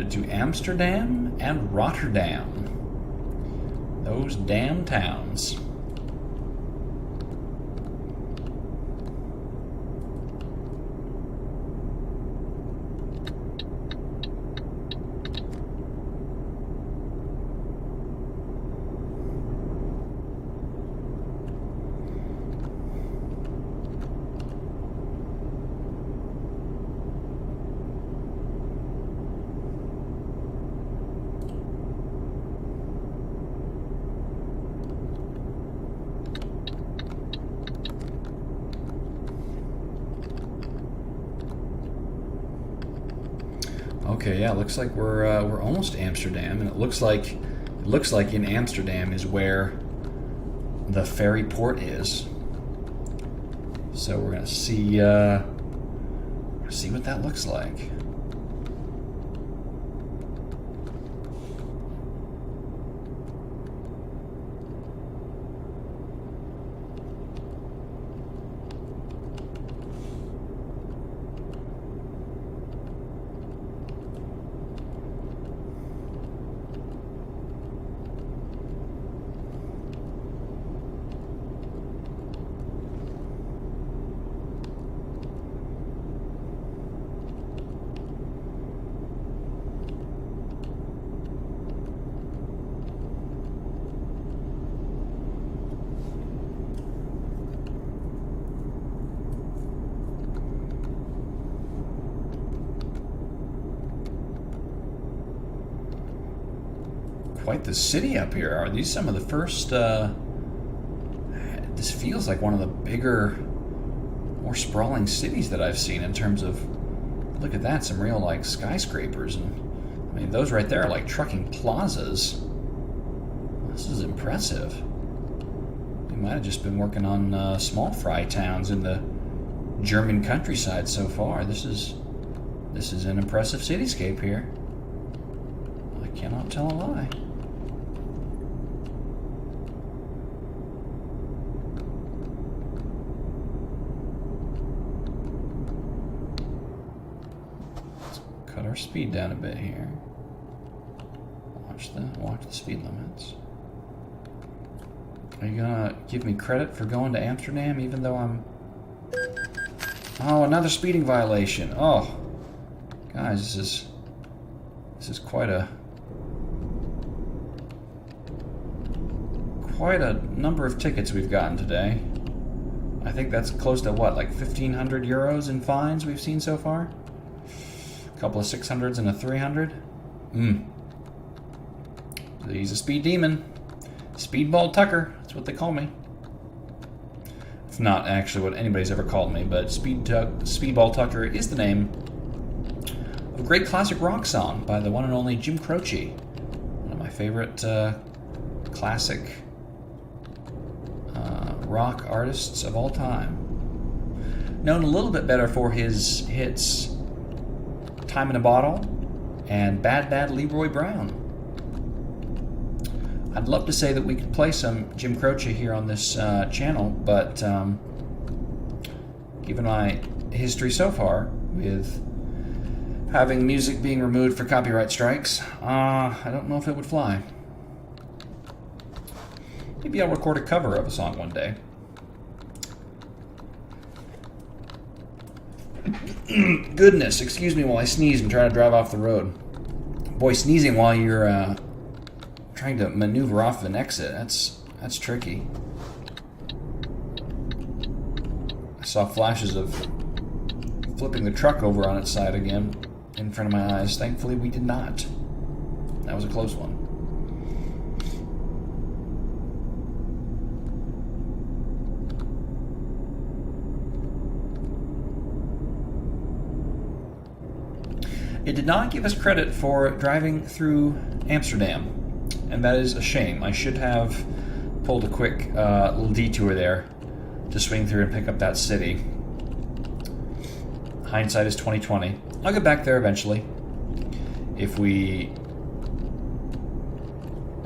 B: To Amsterdam and Rotterdam. Those damn towns. Okay, yeah, looks like we're almost Amsterdam, and it looks like in Amsterdam is where the ferry port is. So we're gonna see what that looks like. Quite the city up here. Are these some of the first... this feels like one of the bigger, more sprawling cities that I've seen in terms of... Look at that, some real, like, skyscrapers. And I mean, those right there are like trucking plazas. This is impressive. We might have just been working on small fry towns in the German countryside so far. This is an impressive cityscape here. I cannot tell a lie. Cut our speed down a bit here. Watch the speed limits. Are you gonna give me credit for going to Amsterdam even though I'm... Oh, another speeding violation. Oh, guys, this is quite a number of tickets we've gotten today. I think that's close to what, like 1,500 euros in fines we've seen so far? A couple of 600s and a 300. He's a speed demon. Speedball Tucker, that's what they call me. It's not actually what anybody's ever called me, but Speedball Tucker is the name of a great classic rock song by the one and only Jim Croce. One of my favorite classic rock artists of all time. Known a little bit better for his hits Time in a Bottle and Bad Bad Leroy Brown. I'd love to say that we could play some Jim Croce here on this channel, but given my history so far with having music being removed for copyright strikes, I don't know if it would fly. Maybe I'll record a cover of a song one day. Goodness, excuse me while I sneeze and try to drive off the road. Boy, sneezing while you're trying to maneuver off an exit, that's tricky. I saw flashes of flipping the truck over on its side again in front of my eyes. Thankfully, we did not. That was a close one. It did not give us credit for driving through Amsterdam, and that is a shame. I should have pulled a quick little detour there to swing through and pick up that city. Hindsight is 20/20. I'll get back there eventually. I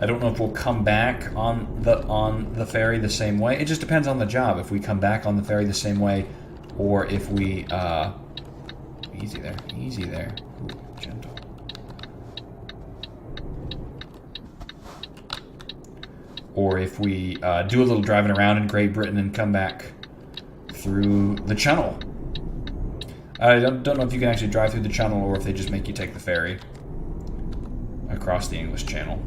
B: don't know if we'll come back on the ferry the same way. It just depends on the job. If we come back on the ferry the same way, or if we easy there. Ooh, gentle. or if we do a little driving around in Great Britain and come back through the Channel. I don't know if you can actually drive through the Channel or if they just make you take the ferry across the English Channel.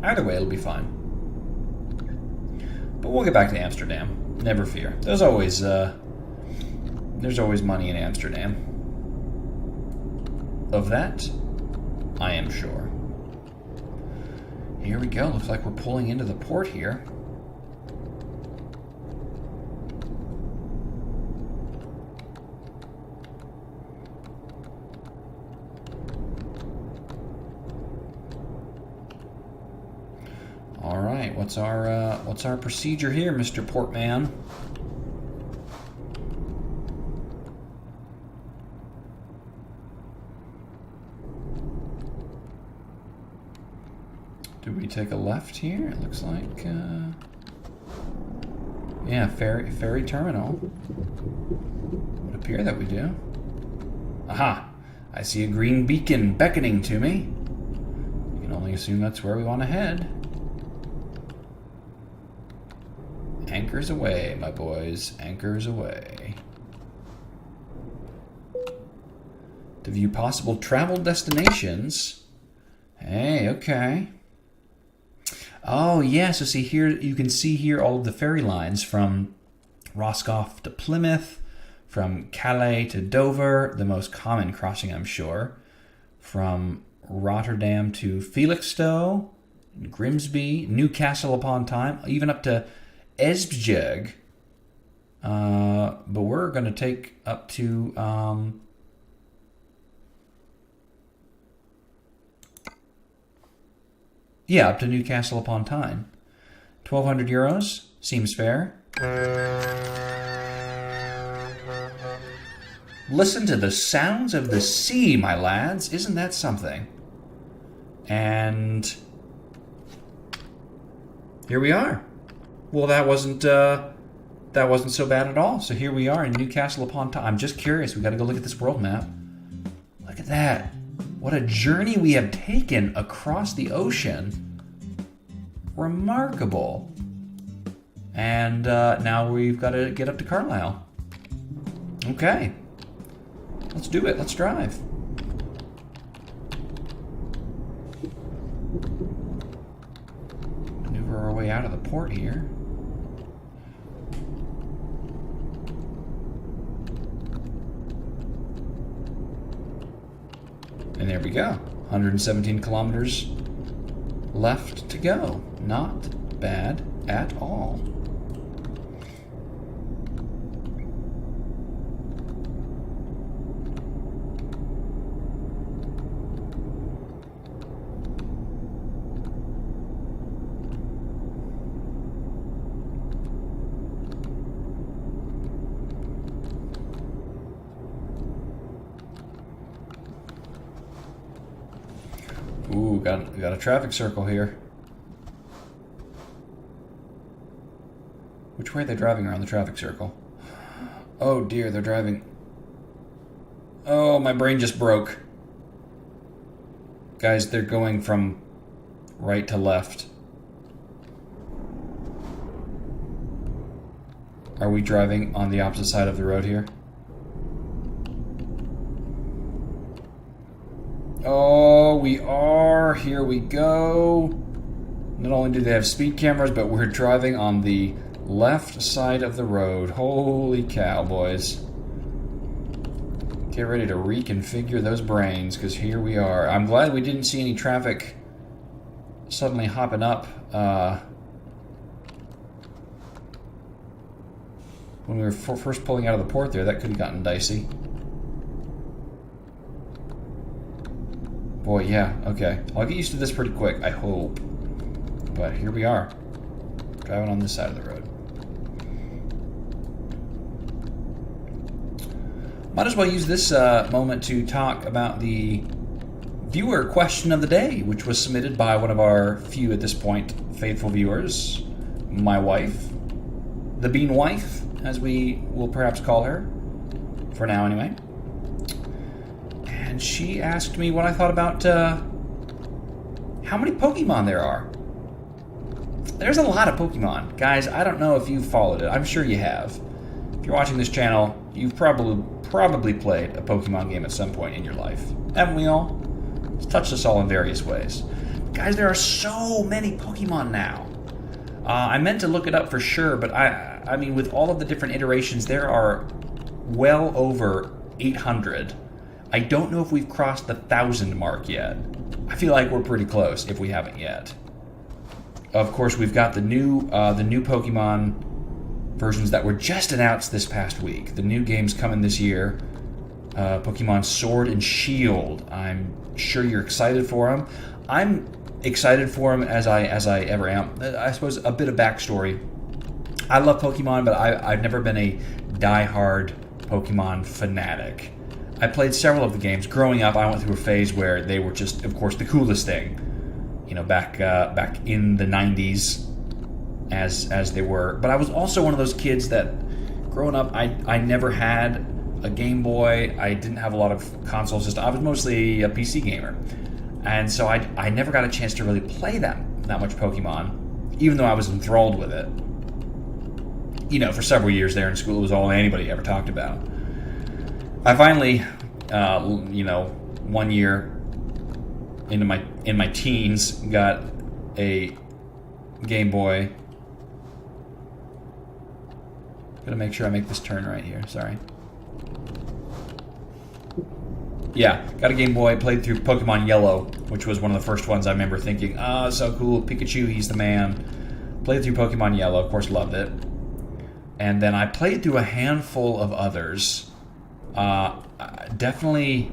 B: Either way, it'll be fine. But we'll get back to Amsterdam. Never fear. There's always money in Amsterdam. Of that, I am sure. Here we go. Looks like we're pulling into the port here. All right, what's our procedure here, Mr. Portman? Do we take a left here? It looks like, yeah, ferry terminal. Would appear that we do. Aha! I see a green beacon beckoning to me. You can only assume that's where we want to head. Anchors away, my boys. Anchors away. To view possible travel destinations. Hey, okay. Oh, yeah, so see here, you can see here all of the ferry lines from Roscoff to Plymouth, from Calais to Dover, the most common crossing, I'm sure, from Rotterdam to Felixstowe, Grimsby, Newcastle upon Tyne, even up to Esbjerg. But we're going to take up to yeah, up to Newcastle upon Tyne. 1,200 euros seems fair. Listen to the sounds of the sea, my lads. Isn't that something? And here we are. Well, that wasn't so bad at all. So here we are in Newcastle upon Tyne. I'm just curious. We got to go look at this world map. Look at that. What a journey we have taken across the ocean. Remarkable. And now we've got to get up to Carlisle. Okay. Let's do it. Let's drive. Maneuver our way out of the port here. And there we go. 117 kilometers left to go. Not bad at all. Ooh, got a traffic circle here. Which way are they driving around the traffic circle? Oh dear, they're driving... Oh, my brain just broke. Guys, they're going from right to left. Are we driving on the opposite side of the road here? Oh, we are. Here we go. Not only do they have speed cameras, but we're driving on the left side of the road. Holy cow, boys. Get ready to reconfigure those brains, because here we are. I'm glad we didn't see any traffic suddenly hopping up when we were first pulling out of the port there. That could have gotten dicey. Boy, yeah, okay. I'll get used to this pretty quick, I hope. But here we are, driving on this side of the road. Might as well use this moment to talk about the viewer question of the day, which was submitted by one of our few, at this point, faithful viewers, my wife, the Bean Wife, as we will perhaps call her, for now anyway. And she asked me what I thought about how many Pokemon there are. there's a lot of Pokemon. Guys, I don't know if you've followed it. I'm sure you have. If you're watching this channel, you've probably played a Pokemon game at some point in your life. Haven't we all? It's touched us all in various ways. Guys, there are so many Pokemon now. I meant to look it up for sure, but I mean, with all of the different iterations, there are well over 800. I don't know if we've crossed the 1,000 mark yet. I feel like we're pretty close if we haven't yet. Of course, we've got the new Pokemon versions that were just announced this past week. The new games coming this year. Pokemon Sword and Shield. I'm sure you're excited for them. I'm excited for them as I ever am. I suppose a bit of backstory. I love Pokemon, but I've never been a die-hard Pokemon fanatic. I played several of the games. Growing up, I went through a phase where they were just, of course, the coolest thing. You know, back in the 90s, as they were. But I was also one of those kids that, growing up, I never had a Game Boy. I didn't have a lot of console systems. I was mostly a PC gamer. And so I never got a chance to really play that much Pokemon, even though I was enthralled with it. You know, for several years there in school, it was all anybody ever talked about. I finally, one year in my teens, got a Game Boy. Gotta make sure I make this turn right here. Sorry. Yeah, got a Game Boy, played through Pokemon Yellow, which was one of the first ones I remember thinking, so cool, Pikachu, he's the man. Played through Pokemon Yellow, of course, loved it. And then I played through a handful of others. Definitely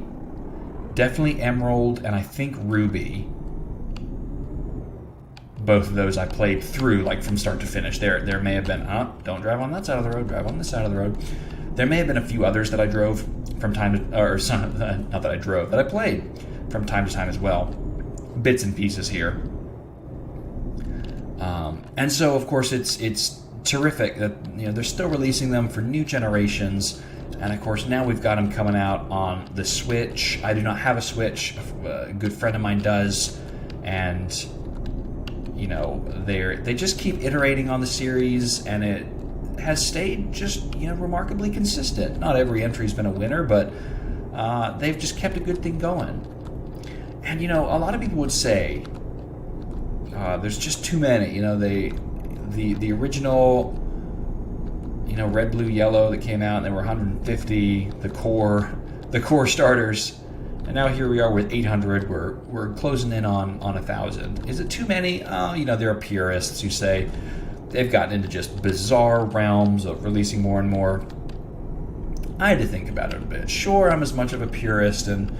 B: Emerald, and I think Ruby. Both of those I played through, like, from start to finish. There may have been, don't drive on that side of the road, drive on this side of the road. There may have been a few others that I drove from time to, or some, not that I drove, that I played from time to time as well. Bits and pieces here. And so, of course, it's terrific that, you know, they're still releasing them for new generations. And of course, now we've got them coming out on the Switch. I do not have a Switch. A good friend of mine does, and you know, they just keep iterating on the series, and it has stayed just, you know, remarkably consistent. Not every entry's been a winner, but they've just kept a good thing going. And you know, a lot of people would say there's just too many. You know, the original, you know, Red, Blue, Yellow that came out, and there were 150, the core starters, and now here we are with 800. We're closing in on 1,000. Is it too many? You know, there are purists who say they've gotten into just bizarre realms of releasing more and more. I had to think about it a bit. Sure, I'm as much of a purist, and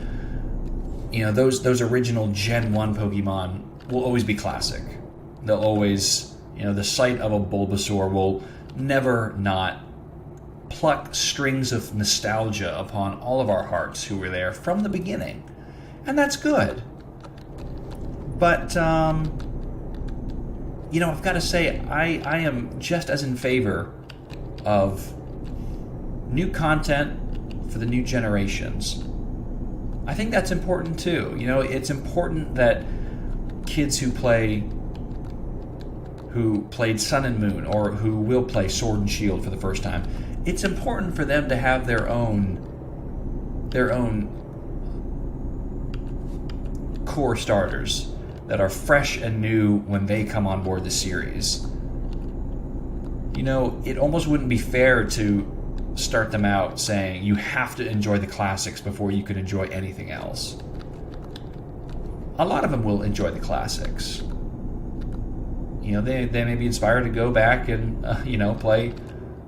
B: you know, those original Gen 1 Pokemon will always be classic. They'll always, you know, the sight of a Bulbasaur will never not pluck strings of nostalgia upon all of our hearts who were there from the beginning. And that's good. But, you know, I've got to say, I am just as in favor of new content for the new generations. I think that's important too. You know, it's important that kids who played Sun and Moon, or who will play Sword and Shield for the first time, it's important for them to have their own core starters that are fresh and new when they come on board the series. You know, it almost wouldn't be fair to start them out saying you have to enjoy the classics before you can enjoy anything else. A lot of them will enjoy the classics. You know, they may be inspired to go back and, you know, play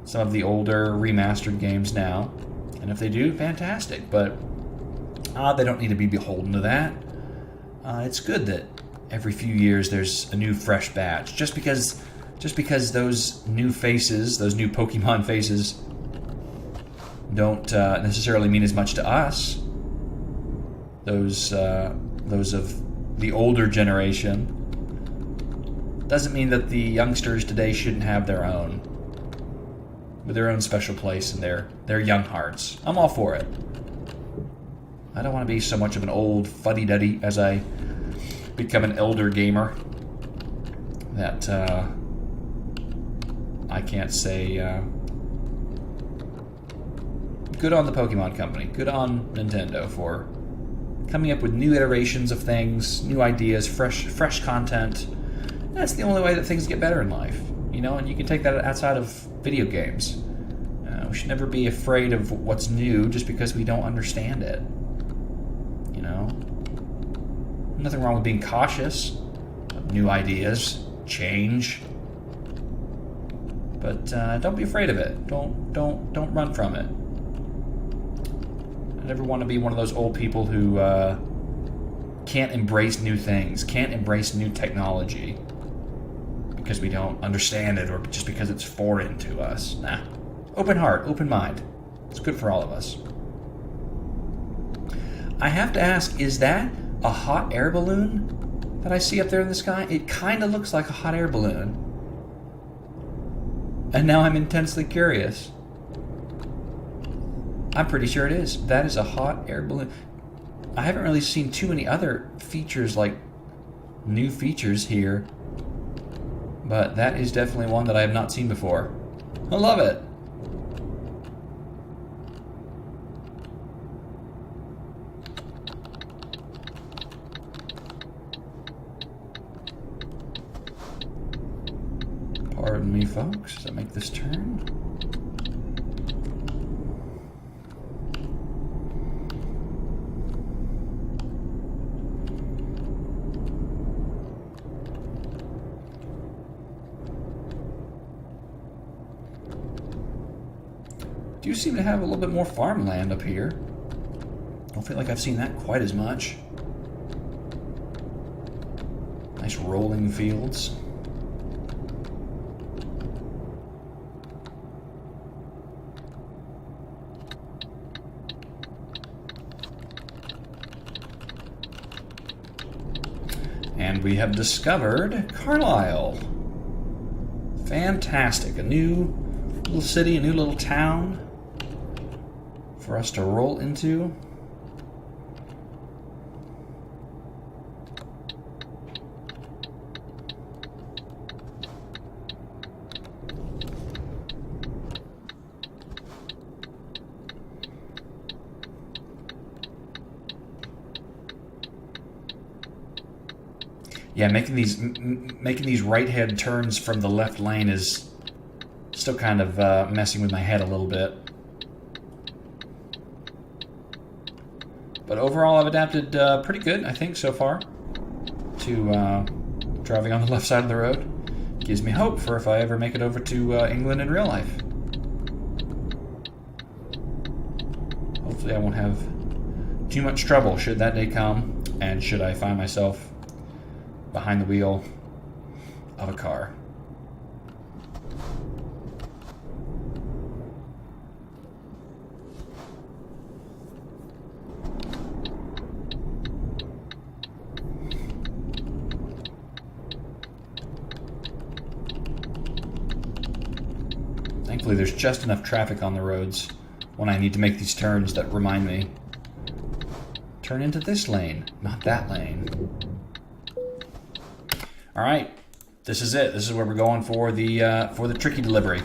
B: some of the older remastered games now. And if they do, fantastic. But they don't need to be beholden to that. It's good that every few years there's a new fresh batch. Just because those new faces, those new Pokemon faces, don't necessarily mean as much to us. Those of the older generation, doesn't mean that the youngsters today shouldn't have their own special place in their young hearts. I'm all for it. I don't want to be so much of an old fuddy-duddy as I become an elder gamer. that I can't say good on the Pokemon Company, good on Nintendo for coming up with new iterations of things, new ideas, fresh content. That's the only way that things get better in life, you know, and you can take that outside of video games. We should never be afraid of what's new just because we don't understand it, you know. Nothing wrong with being cautious of new ideas, change, but don't be afraid of it. Don't run from it. I never want to be one of those old people who can't embrace new things, can't embrace new technology because we don't understand it or just because it's foreign to us. Nah. Open heart, open mind. It's good for all of us. I have to ask, is that a hot air balloon that I see up there in the sky? It kind of looks like a hot air balloon. And now I'm intensely curious. I'm pretty sure it is. That is a hot air balloon. I haven't really seen too many other features, like new features here, but that is definitely one that I have not seen before. I love it. Pardon me, folks, as I make this turn. Do seem to have a little bit more farmland up here. I don't feel like I've seen that quite as much. Nice rolling fields. And we have discovered Carlisle. Fantastic. A new little city, a new little town for us to roll into. Yeah, making these right-hand turns from the left lane is still kind of messing with my head a little bit. But overall, I've adapted pretty good, I think, so far to driving on the left side of the road. Gives me hope for if I ever make it over to England in real life. Hopefully I won't have too much trouble should that day come, and should I find myself behind the wheel of a car. Thankfully, there's just enough traffic on the roads when I need to make these turns that remind me. Turn into this lane, not that lane. All right, this is it. This is where we're going for the tricky delivery.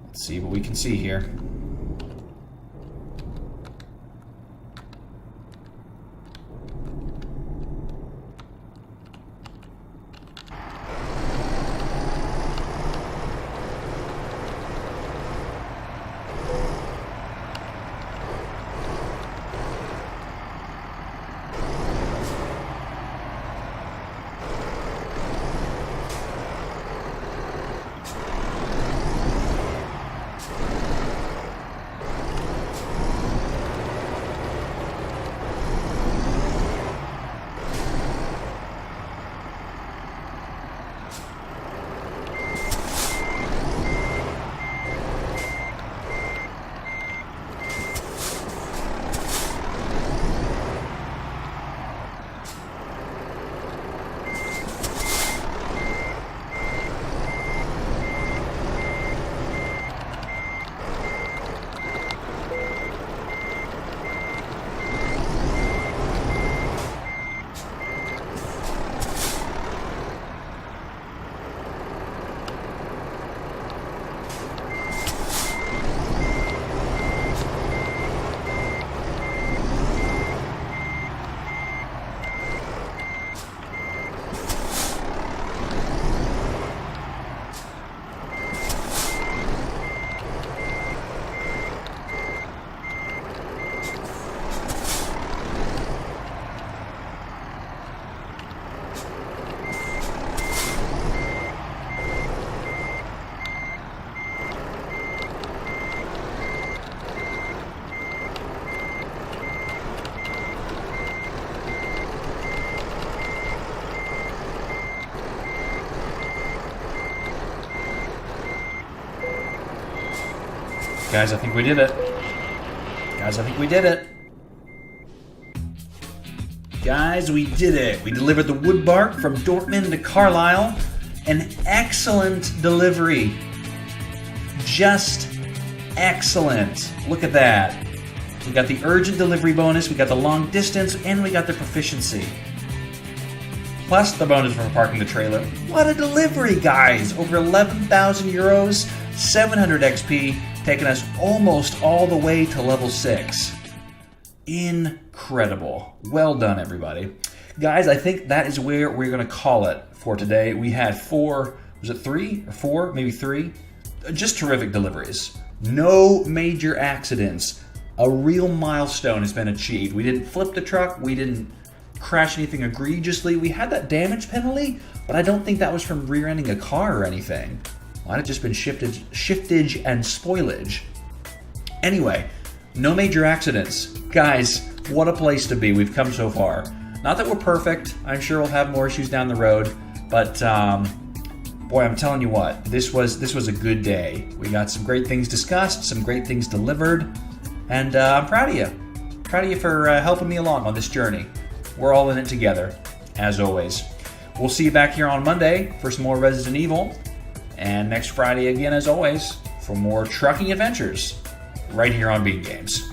B: Let's see what we can see here. Guys, I think we did it. Guys, I think we did it. Guys, we did it. We delivered the wood bark from Dortmund to Carlisle. An excellent delivery. Just excellent. Look at that. We got the urgent delivery bonus, we got the long distance, and we got the proficiency. Plus the bonus for parking the trailer. What a delivery, guys! Over 11,000 euros, 700 XP, taking us almost all the way to level 6. Incredible. Well done, everybody. Guys, I think that is where we're going to call it for today. We had 4, was it 3 or 4? Maybe 3? Just terrific deliveries. No major accidents. A real milestone has been achieved. We didn't flip the truck. We didn't crash anything egregiously. We had that damage penalty, but I don't think that was from rear-ending a car or anything. Might have just been shiftage and spoilage. Anyway, no major accidents. Guys, what a place to be. We've come so far. Not that we're perfect. I'm sure we'll have more issues down the road, but boy, I'm telling you what, this was a good day. We got some great things discussed, some great things delivered, and I'm proud of you. Proud of you for helping me along on this journey. We're all in it together, as always. We'll see you back here on Monday for some more Resident Evil, and next Friday again, as always, for more trucking adventures, right here on Bean Games.